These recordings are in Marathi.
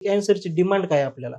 कॅन्सरची डिमांड काय आपल्याला,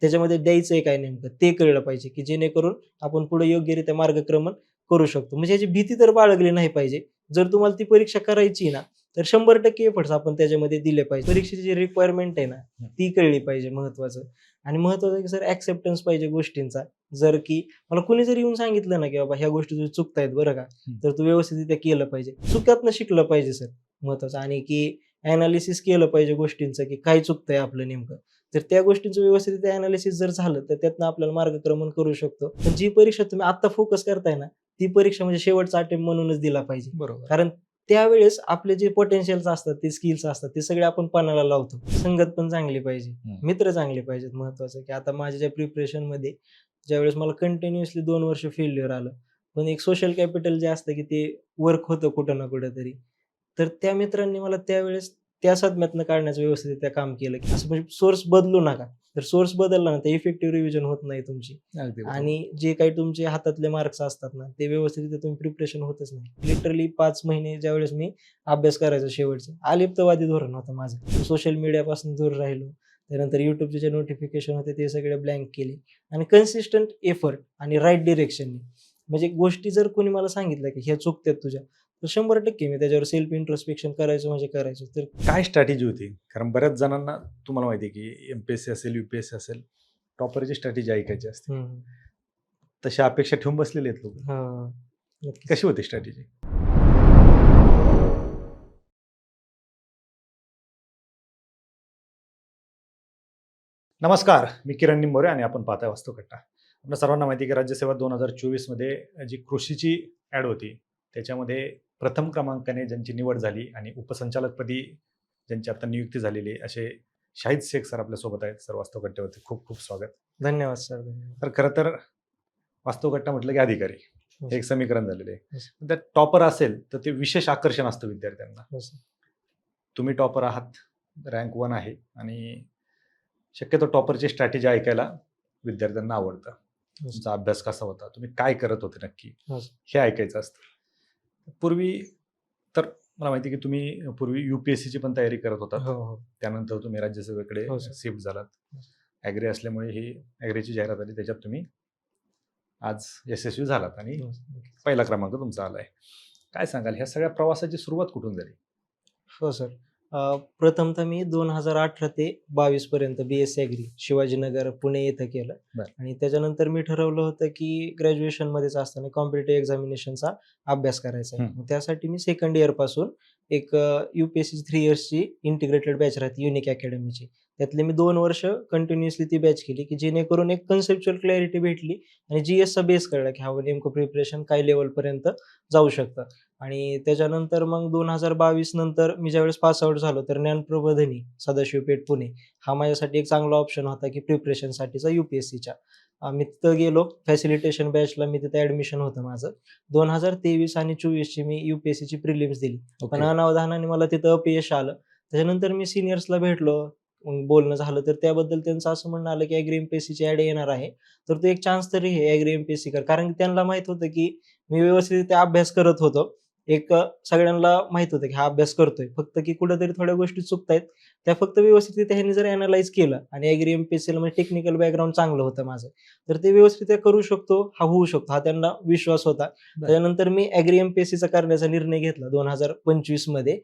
त्याच्यामध्ये द्यायचंय काय नेमकं ते कळलं पाहिजे, की जेणेकरून आपण पुढे योग्यरित्या मार्गक्रमण करू शकतो. म्हणजे याची भीती तर बाळगली नाही पाहिजे. जर तुम्हाला ती परीक्षा करायची ना, तर 100% एफर्ट्स आपण त्याच्यामध्ये दिले पाहिजे. परीक्षेची जी रिक्वायरमेंट आहे ना, ती कळली पाहिजे महत्त्वाचं. आणि महत्त्वाचं की सर ॲक्सेप्टन्स पाहिजे गोष्टींचा. जर की मला कुणी जरी येऊन सांगितलं ना, की बाबा ह्या गोष्टी तुझ्या चुकतायत बरं का, तर तू व्यवस्थितरित्या केलं पाहिजे. चुकातनं शिकलं पाहिजे सर महत्त्वाचं. आणि की ॲनालिसिस केलं पाहिजे गोष्टींचं, की काय चुकतंय आपलं नेमकं. तर त्या गोष्टींचं व्यवस्थितरित्या ॲनालिसिस जर झालं, तर त्यातनं आपल्याला मार्गक्रमण करू शकतो. पण जी परीक्षा तुम्ही आत्ता फोकस करताय ना, ती परीक्षा म्हणजे शेवटचा अटेम्प्ट म्हणूनच दिला पाहिजे. बरोबर. कारण त्यावेळेस आपले जे पोटेन्शियल्स असतात, ते स्किल्स असतात, ते सगळे आपण पणाला लावतो. संगत पण चांगली पाहिजे, मित्र चांगले पाहिजेत महत्त्वाचं, की आता माझ्या ज्या प्रिपरेशनमध्ये ज्यावेळेस मला कंटिन्युअसली 2 वर्ष फेल्युअर आलं. पण एक सोशल कॅपिटल जे असतं, की ते वर्क होतं कुठं ना कुठेतरी. तर त्या मित्रांनी मला त्यावेळेस त्या सदम्यातनं काढण्याचं व्यवस्थितरित्या काम केलं, की असं म्हणजे सोर्स बदलू नका. जर सोर्स बदलला ना, तर इफेक्टिव्ह रिव्हिजन होत नाही तुमची. अगदी बरोबर. आणि जे काही तुमचे हातातले मार्क्स असतात ना, ते व्यवस्थितरित्या तुम्ही प्रिपरेशन होतच नाही. लिटरली 5 महिने ज्यावेळेस मी अभ्यास करायचो शेवटचे, अलिप्तवादी धोरण होतं माझं. सोशल मीडियापासून दूर राहिलो. त्यानंतर YouTubeचे जे नोटिफिकेशन होते ते सगळे ब्लँक केले आणि कन्सिस्टंट एफर्ट आणि राइट डिरेक्शननी. म्हणजे गोष्टी जर कोणी मला सांगितल्या, की ह्या चुकत्यात तुझ्या, तर 100% मी त्याच्यावर सेल्फ इंट्रोस्पेक्शन करायचो म्हणजे करायचो. तर काय स्ट्रॅटेजी होती? कारण बऱ्याच जणांना तुम्हाला माहिती आहे, की एम-पी-एस-सी असेल, यू-पी-एस-सी असेल, टॉपरची स्ट्रॅटेजी ऐकायची असते. हं. तशी अपेक्षा ठेवून बसलेले आहेत लोकं. हां. नक्कीच. कशी होती स्ट्रॅटेजी? नमस्कार, मी किरण निंबोरे आणि आपण पाहताय वास्तुकट्टा. आपल्या सर्वांना माहिती आहे, की राज्यसेवा 2024 मध्ये जी कृषीची ॲड होती, त्याच्यामध्ये प्रथम क्रमांकाने ज्यांची निवड झाली आणि उपसंचालकपदी ज्यांची आता नियुक्ती झालेली आहे, असे शाहिद शेख सर आपल्यासोबत आहेत. सर वास्तुकट्ट्यावरती खूप खूप स्वागत. धन्यवाद सर. धन्यवाद. तर खरं तर वास्तुकट्टा म्हटलं की अधिकारी हो हे एक सर. समीकरण झालेलं आहे. हो सर. त्यात टॉपर असेल तर ते विशेष आकर्षण असतं विद्यार्थ्यांना. हो सर. तुम्ही टॉपर आहात, रँक 1 आहे आणि शक्यतो टॉपरची स्ट्रॅटेजी ऐकायला विद्यार्थ्यांना आवडतं. हो सर. तुमचा अभ्यास कसा होता? तुम्ही काय करत होते नक्की? हो सर. हे ऐकायचं असतं. पूर्वी तर मला माहिती आहे की तुम्ही पूर्वी यू-पी-एस-सीची पण तयारी करत होतात. हो, हो. त्यानंतर तुम्ही राज्यसेवेकडे हो सर. शिफ्ट झालात. हो. ॲग्री असल्यामुळे ही ॲग्रीची जाहिरात आली. त्याच्यात तुम्ही आज यशस्वी झालात आणि हो सर. नक्कीच. पहिला क्रमांक तुमचा आलाय. काय सांगाल ह्या सगळ्या प्रवासाची सुरुवात कुठून झाली? हो सर. प्रथमतः मी 2018 ते 22 पर्यंत बी-एस-सी ॲग्री शिवाजीनगर, पुणे येथे केलं. बरं. आणि त्याच्यानंतर मी ठरवलं होतं, की ग्रॅज्युएशनमध्येच असताना कॉम्पिटिटिव्ह एक्झामिनेशनचा अभ्यास करायचा आहे. हं. मग त्यासाठी मी सेकंड इयरपासून एक यू-पी-एस-सीची 3 इयर्सची इंटिग्रेटेड बॅच राहते युनिक अकॅडमीची. त्यातले मी 2 वर्ष कंटिन्युअसली ती बॅच केली, की जेणेकरून एक कन्सेप्च्युअल क्लॅरिटी भेटली आणि जी-एसचा बेस कळला, की हां, नेमकं प्रिपरेशन काय लेव्हलपर्यंत जाऊ शकतं. आणि त्याच्यानंतर मग 2022 नंतर मी ज्यावेळेस पास आउट झालो, तर ज्ञानप्रबोधिनी सदाशिव पेठ पुणे हा माझ्यासाठी एक चांगला ऑप्शन होता, की प्रिपरेशनसाठीचा यू-पी-एस-सीच्या. मी तिथं गेलो फॅसिलिटेशन बॅचला मी तिथं ॲडमिशन होतं माझं. 2023 आणि 24ची मी यू-पी-एस-सीची प्रिलिम्स दिली. पण ओके. अनावधानाने मला तिथं अपयश आलं. त्याच्यानंतर मी सीनियर्सला भेटलो, मग बोलणं झालं, तर त्याबद्दल त्यांचं असं म्हणणं आलं, की ॲग्री एम-पी-एस-सीची ॲड येणार आहे. तर तू एक चान्स तरी घे ॲग्री एम-पी-एस-सी कर. कारण की त्यांना माहीत होतं, की मी व्यवस्थितरित्या अभ्यास करत होतो. एक सगळ्यांना माहीत होतं, की हा अभ्यास करतोय. फक्त की कुठेतरी थोड्या गोष्टी चुकतायत. त्या फक्त व्यवस्थितरित्या ह्यांनी जर ॲनलाईज केलं आणि ॲग्री एम-पी-एस-सीला म्हणजे टेक्निकल बॅकग्राऊंड चांगलं होतं माझं. तर ते व्यवस्थितरित्या करू शकतो, हा होऊ शकतो, हा त्यांना विश्वास होता. त्याच्यानंतर मी ॲग्री एम-पी-एस-सीचा करण्याचा निर्णय घेतला 2025 मध्ये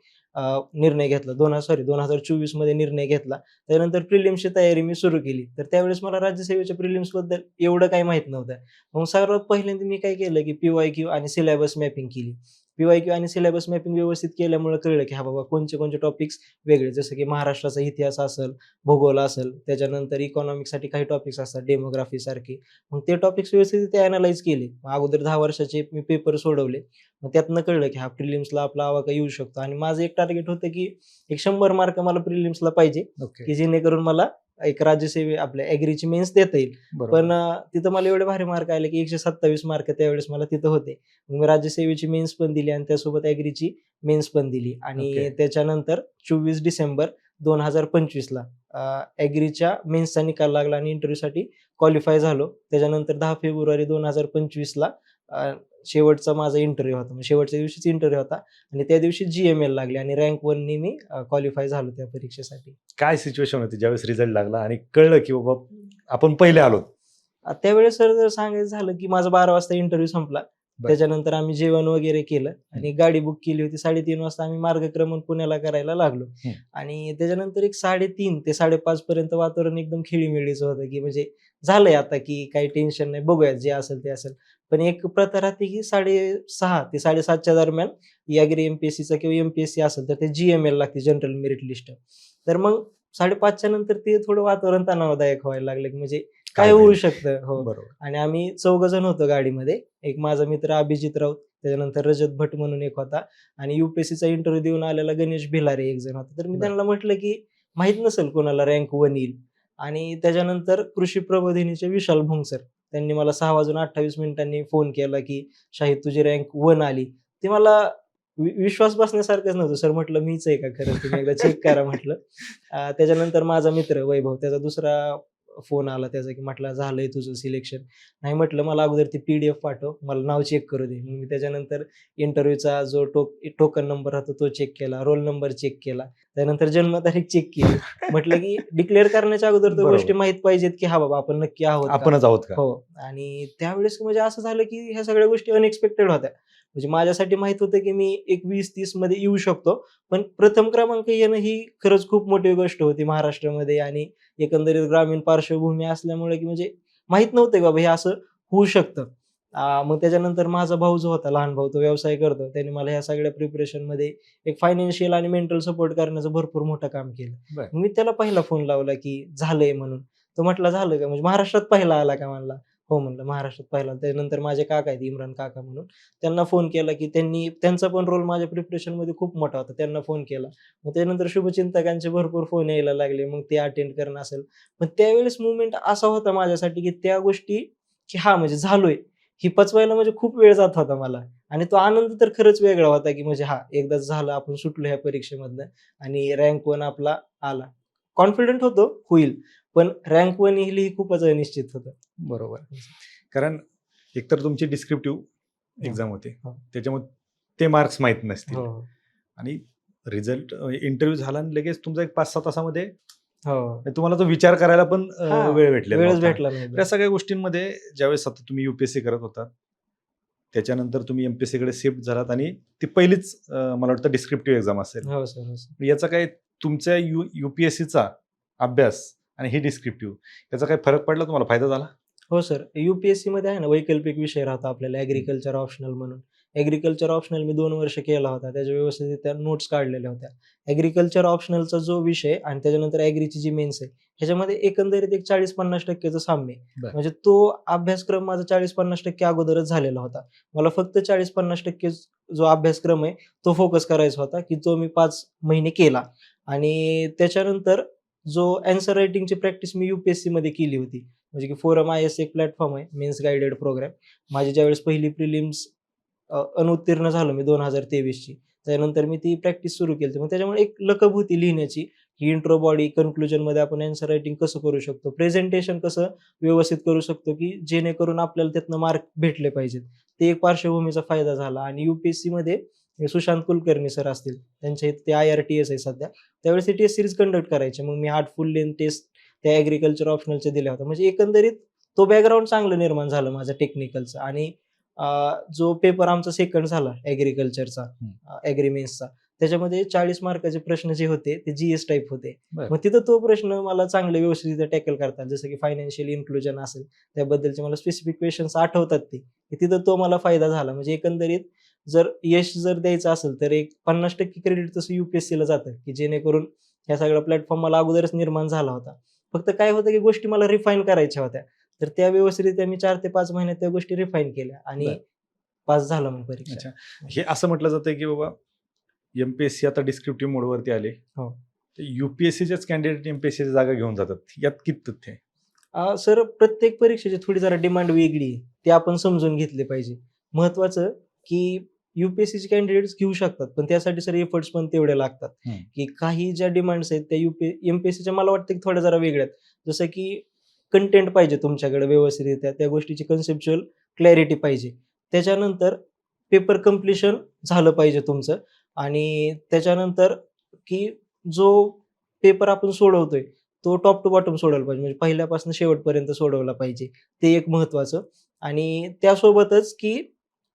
निर्णय घेतला. 2024 मध्ये निर्णय घेतला. त्यानंतर प्रिलिम्सची तयारी मी सुरू केली. तर त्यावेळेस मला राज्यसेवेच्या प्रिलिम्सबद्दल एवढं काही माहीत नव्हतं. मग सर्वात पहिल्यांदा मी काय केलं, की पी-वाय-क्यू आणि सिलेबस मॅपिंग केली. पी-वाय-क्यू आणि सिलेबस मॅपिंग व्यवस्थित केल्यामुळे कळलं, की हां बाबा कोणते कोणते टॉपिक्स वेगळे. जसं की महाराष्ट्राचा इतिहास असेल, भूगोल असेल, त्याच्यानंतर इकॉनॉमिक्ससाठी काही टॉपिक्स असतात, डेमोग्राफीसारखे. मग ते टॉपिक्स व्यवस्थितरित्या ॲनलाईज केले. मग अगोदर 10 वर्षाचे मी पेपर सोडवले. मग त्यातनं कळलं, की हा प्रिलिम्सला आपला आवाका येऊ शकतो आणि माझं एक टार्गेट होतं, की एक 100 मार्क मला प्रिलिम्सला पाहिजे, ओके. की जेणेकरून मला एक राज्यसेवे आपल्या ॲग्रीची मेन्स देता येईल. बरोबर. पण तिथं मला एवढे भारी मार्क आले, की 127 मार्क त्यावेळेस मला तिथं होते. मग मी राज्यसेवेची मेन्स पण दिली आणि त्यासोबत ॲग्रीची मेन्स पण दिली आणि ओके. त्याच्यानंतर 24 डिसेंबर 2025ला ॲग्रीच्या मेन्सचा निकाल लागला आणि इंटरव्ह्यूसाठी क्वालिफाय झालो. त्याच्यानंतर 10 फेब्रुवारी 2025ला शेवटचा माझा इंटरव्ह्यू होता. मग शेवटच्या दिवशीच इंटरव्ह्यू होता आणि त्या दिवशी GML लागली आणि रँक 1नी मी क्वालिफाय झालो त्या परीक्षेसाठी. काय सिच्युएशन होती ज्यावेळेस रिझल्ट लागला आणि कळलं की बाबा आपण पहिले आलो? त्यावेळेस सर जर सांगायचं झालं की माझा 12 वाजता इंटरव्ह्यू संपला. बरं. त्याच्यानंतर आम्ही जेवण वगैरे केलं आणि गाडी बुक केली होती. 3:30 वाजता आम्ही मार्गक्रमण पुण्याला करायला लागलो. आणि त्याच्यानंतर एक 3:30 ते 5:30 पर्यंत वातावरण एकदम खेळीमेळीचं होतं, की म्हणजे झालंय आता की काही टेन्शन नाही, बघूयात जे असेल ते असेल. पण एक प्रथा राहते की 6:30 ते 7:30च्या दरम्यान ॲग्री एम-पी-एस-सीचा किंवा एम-पी-एस-सी असेल तर ते GML लागते, जनरल मेरिट लिस्ट. तर मग 5:30च्या नंतर ते थोडं वातावरण तणावदायक व्हायला लागलं, की म्हणजे काय होऊ होईल? शकतं? हो. बरोबर. आणि आम्ही 4 जण होतो गाडीमध्ये. एक माझा मित्र अभिजित राऊत, त्याच्यानंतर रजत भट म्हणून एक होता आणि UPSCचा इंटरव्ह्यू देऊन आलेला गणेश भिलारे एक जण होता. तर मी बरं. त्यांना म्हटलं, की माहीत नसेल कोणाला रँक 1 येईल. आणि त्याच्यानंतर कृषी प्रबोधिनीचे विशाल भोंग सर, त्यांनी मला 6:28 फोन केला, की "शाहिद तुझी रँक 1 आली." ते मला विश्वास बसण्यासारखंच नव्हतं. सर म्हटलं मीच आहे का खरंच? तुम्ही एकदा चेक करा म्हटलं. त्याच्यानंतर माझा मित्र वैभव, त्याचा दुसरा फोन आला त्याचा, की म्हटलं झालंय तुझं सिलेक्शन. नाही म्हटलं मला अगोदर ती PDF पाठव, मला नाव चेक करू दे. मग मी त्याच्यानंतर इंटरव्ह्यूचा जो टोकन नंबर होता तो चेक केला, रोल नंबर चेक केला. त्यानंतर जन्मतारीख चेक केली. म्हटलं की डिक्लेअर करण्याच्या अगोदर तर गोष्टी बरोबर. माहीत पाहिजेत, की हां बाबा आपण नक्की आहोत का? आपणच आहोत का? हो. आणि त्यावेळेस म्हणजे असं झालं, की ह्या सगळ्या गोष्टी अनएक्सपेक्टेड होत्या. म्हणजे माझ्यासाठी माहीत होतं, की मी एक 20-30 मध्ये येऊ शकतो. पण प्रथम क्रमांक येणं ही खरंच खूप मोठी गोष्ट होती महाराष्ट्रामध्ये आणि एकंदरीत ग्रामीण पार्श्वभूमी असल्यामुळे, की म्हणजे माहीत नव्हतं, की बाबा हे असं होऊ शकतं. मग त्याच्यानंतर माझा भाऊ जो होता, लहान भाऊ, तो व्यवसाय करतो. त्याने मला ह्या सगळ्या प्रिपरेशनमध्ये एक फायनान्शियल आणि मेंटल सपोर्ट करण्याचं भरपूर मोठं काम केलं. बरं. मी त्याला पहिला फोन लावला, की झालंय म्हणून. तो म्हटला, "झालं का? म्हणजे महाराष्ट्रात पहिला आला का?" म्हणला. "हो," म्हणलं, "महाराष्ट्रात पहिला." त्यानंतर माझे काका आहेत, इम्रान काका म्हणून. त्यांना फोन केला, की त्यांचा पण रोल माझ्या प्रिपरेशनमध्ये खूप मोठा होता. त्यांना फोन केला. मग त्यानंतर शुभचिंतकांचे भरपूर फोन यायला लागले. मग ते अटेंड करणं असेल. पण त्यावेळेस मोमेंट असा होता माझ्यासाठी, की त्या गोष्टी, की हां, म्हणजे झालोय. ही पचवायला म्हणजे खूप वेळ जात होता मला आणि तो आनंद तर खरंच वेगळा होता, की म्हणजे हां, एकदाच झालं, आपण सुटलो ह्या परीक्षेमधनं आणि रँक 1 आपला आला. कॉन्फिडंट होतो होईल, पण रँक 1 येईल ही खूपच अनिश्चित होतं. बरोबर. कारण एकतर तुमची डिस्क्रिप्टिव्ह हो, एक्झाम होती. हो. त्याच्यामुळे ते मार्क्स माहीत नसतील हो, हो. आणि रिझल्ट इंटरव्ह्यू झाला आणि लगेच तुमचा एक 5-6 तासामध्ये हो. तुम्हाला तो विचार करायला पण हां, वेळ भेटलेला वेळच नव्हता. भेटला नाही. या सगळ्या गोष्टींमध्ये ज्यावेळेस आता तुम्ही UPSC करत होतात, त्याच्यानंतर तुम्ही MPSCकडे शिफ्ट झालात आणि ती पहिलीच मला वाटतं डिस्क्रिप्टिव्ह एक्झाम असेल. हो सर, हो सर. याचा काय तुमच्या UPSCचा अभ्यास आणि ही डिस्क्रिप्टिव्ह याचा काही फरक पडला, तुम्हाला फायदा झाला? हो सर. UPSCमध्ये आहे ना वैकल्पिक विषय राहतो आपल्याला ॲग्रीकल्चर ऑप्शनल म्हणून. ॲग्रीकल्चर ऑप्शनल मी 2 वर्ष केला होता. त्याच्या व्यवस्थितरित्या नोट्स काढलेल्या होत्या. ॲग्रीकल्चर ऑप्शनलचा जो विषय आणि त्याच्यानंतर ॲग्रीची जी मेन्स आहे, ह्याच्यामध्ये एकंदरीत एक 40-50% साम्य आहे. बरं. म्हणजे तो अभ्यासक्रम माझा 40-50% अगोदरच झालेला होता. मला फक्त 40-50% जो अभ्यासक्रम आहे, तो फोकस करायचा होता, की तो मी 5 महिने केला आणि त्याच्यानंतर जो ॲन्सर रायटिंगची प्रॅक्टिस मी UPSCमध्ये केली होती. म्हणजे की फोरम IS एक प्लॅटफॉर्म आहे, मेन्स गाइडेड प्रोग्राम. माझी ज्यावेळेस पहिली प्रिलिम्स अनुत्तीर्ण झालो मी 2023ची. त्यानंतर मी ती प्रॅक्टिस सुरू केली. मग त्याच्यामुळे एक लकब होती लिहिण्याची, की इंट्रो बॉडी, कन्क्लुजनमध्ये आपण ॲन्सर रायटिंग कसं करू शकतो, प्रेझेंटेशन कसं व्यवस्थित करू शकतो, की जेणेकरून आपल्याला त्यातनं मार्क भेटले पाहिजेत. ते एक पार्श्वभूमीचा फायदा झाला आणि UPSCमध्ये सुशांत कुलकर्णी सर असतील, त्यांच्या इथे ते IRTS आहे सध्या. त्यावेळेस ते टेस्ट सीरीज कंडक्ट करायचे. मग मी 8 फुल लेंथ टेस्ट त्या ॲग्रीकल्चर ऑप्शनलच्या दिल्या होत्या. म्हणजे एकंदरीत तो बॅकग्राऊंड चांगलं निर्माण झालं माझं टेक्निकलचं आणि जो पेपर आमचा सेकंड झाला ॲग्रीकल्चरचा, ॲग्री मेन्सचा, त्याच्यामध्ये 40 मार्काचे प्रश्न जे होते ते GS टाइप होते. बरं. मग तिथं तो प्रश्न मला चांगले व्यवस्थितरित्या टॅकल करता आला. जसं की फायनान्शियल इन्क्लुजन असेल, त्याबद्दलचे मला स्पेसिफिक क्वेशन्स आठवतात ते. तिथं तो मला फायदा झाला. म्हणजे एकंदरीत यश जर द्यायचं असेल तर एक 50% क्रेडिट तसं UPSCला जातं, की जेणेकरून ह्या सगळा प्लॅटफॉर्म मला अगोदरच निर्माण झाला होता. फक्त काय होतं, की गोष्टी मला रिफाईन करायच्या होत्या. तर त्या व्यवस्थितरित्या मी 4 ते 5 महिन्यात त्या गोष्टी रिफाईन केल्या आणि बरं. पास झालो मग परीक्षा. अच्छा. हे असं म्हटलं जातं, की बाबा MPSC आता डिस्क्रिप्टिव्ह मोडवरती आले. हो. तर UPSCचेच कॅन्डिडेट MPSCची जागा घेऊन जातात. यात किती तथ्य आहे? सर प्रत्येक परीक्षेची थोडी जरा डिमांड वेगळी आहे. ते आपण समजून घेतले पाहिजे. महत्त्वाचं की UPSCचे कॅन्डिडेट्स घेऊ शकतात, पण त्यासाठी सर एफर्ट्स पण तेवढे लागतात, की काही ज्या डिमांड्स आहेत त्या MPSCच्या मला वाटतं की थोड्या जरा वेगळ्या आहेत. जसं की कंटेंट पाहिजे तुमच्याकडे व्यवस्थितरित्या, त्या गोष्टीची कन्सेप्च्युअल क्लॅरिटी पाहिजे. त्याच्यानंतर पेपर कम्प्लिशन झालं पाहिजे तुमचं. आणि त्याच्यानंतर की जो पेपर आपण सोडवतोय, तो टॉप टू बॉटम सोडवला पाहिजे. म्हणजे पहिल्यापासून शेवटपर्यंत सोडवला पाहिजे. ते एक महत्त्वाचं. आणि त्यासोबतच की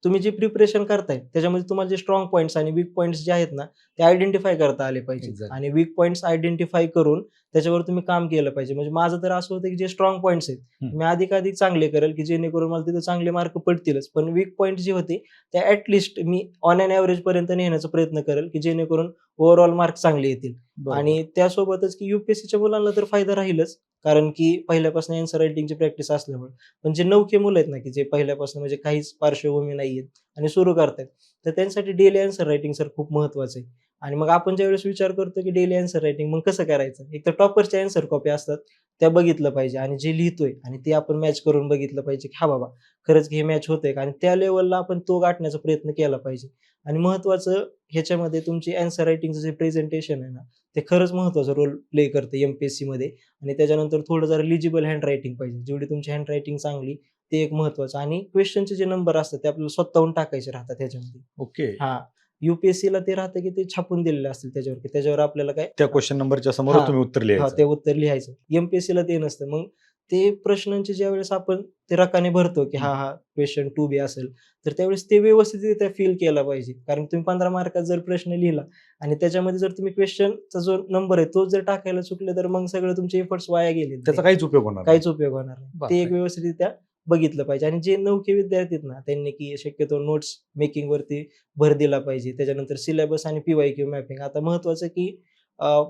तुम्ही जी प्रिपरेशन करताय, त्याच्यामध्ये तुम्हाला जे स्ट्राँग पॉइंट्स आणि वीक पॉइंट्स जे आहेत ना, ते आयडेंटिफाय करता आले पाहिजेत. एक्झॅक्टली. आणि वीक पॉइंट्स आयडेंटिफाय करून त्याच्यावर तुम्ही काम केलं पाहिजे. म्हणजे माझं तर असं होतं की जे स्ट्राँग पॉइंट्स आहेत, हं. मी अधिकाधिक चांगले करेल, की जेणेकरून मला तिथं चांगले मार्क पडतीलच. पण वीक पॉइंट जे होते, ते मी ऑन एन एव्हरेजपर्यंत नेण्याचा प्रयत्न करेल, की जेणेकरून ओव्हरऑल मार्क चांगले येतील. बरोबर. आणि त्यासोबतच की यू-पी-एस-सीच्या मुलांना तर फायदा राहीलच. कारण की पहिल्यापासून ॲन्सर रायटिंगची प्रॅक्टिस असल्यामुळे. पण जे नवखे मुलं आहेत ना, की जे पहिल्यापासून म्हणजे काहीच पार्श्वभूमी नाहीये आणि सुरू करतायत, तर त्यांच्यासाठी डेली ॲन्सर रायटिंग सर खूप महत्त्वाचं आहे. आणि मग आपण ज्यावेळेस विचार करतो, की डेली ॲन्सर रायटिंग मग कसं करायचं? एक तर टॉपरच्या ॲन्सर कॉपी असतात, त्या बघितलं पाहिजे आणि जे लिहितोय आणि ते आपण मॅच करून बघितलं पाहिजे, की हां बाबा, खरंच की हे मॅच होतंय का? आणि त्या लेव्हलला आपण तो गाठण्याचा प्रयत्न केला पाहिजे. आणि महत्त्वाचं ह्याच्यामध्ये तुमची ॲन्सर रायटिंगचं जे प्रेझेंटेशन आहे ना, ते खरंच महत्त्वाचा रोल प्ले करतं एम-पी-एस-सीमध्ये. आणि त्याच्यानंतर थोडं जरा लिजिबल हँडरायटिंग पाहिजे. जेवढी तुमची हँडरायटिंग चांगली, ते एक महत्त्वाचं. आणि क्वेश्चनचे जे नंबर असतात, ते आपल्याला स्वतःहून टाकायचे राहतात त्याच्यामध्ये. ओके. हां, यू-पी-एस-सीला ते राहतं, की ते छापून दिलेले असतील त्याच्यावर, की त्याच्यावर आपल्याला काय त्या क्वेश्चन नंबरच्या समोरच हां, तुम्ही उत्तर हां, लिहायचं. ते उत्तर लिहायचं. एम-पी-एस-सीला ते नसतं. मग ते प्रश्नांचे ज्यावेळेस आपण ते रकाने भरतो, की हं. हां, क्वेशन 2B असेल, तर त्यावेळेस ते व्यवस्थितरित्या फिल केला पाहिजे. कारण तुम्ही 15 मार्काचा जर प्रश्न लिहिला आणि त्याच्यामध्ये जर तुम्ही क्वेशनचा जो नंबर आहे, तोच जर टाकायला चुकले, तर मग सगळे तुमचे एफर्ट्स वाया गेले त्याचा ते. काहीच उपयोग होणार नाही. काहीच उपयोग होणार नाही. ते एक बापरे! व्यवस्थितरित्या बघितलं पाहिजे. आणि जे नवखे विद्यार्थी आहेत ना, त्यांनी की शक्यतो नोट्स मेकिंगवरती भर दिला पाहिजे. त्याच्यानंतर सिलेबस आणि पी-वाय-क्यू मॅपिंग. आता महत्त्वाचं की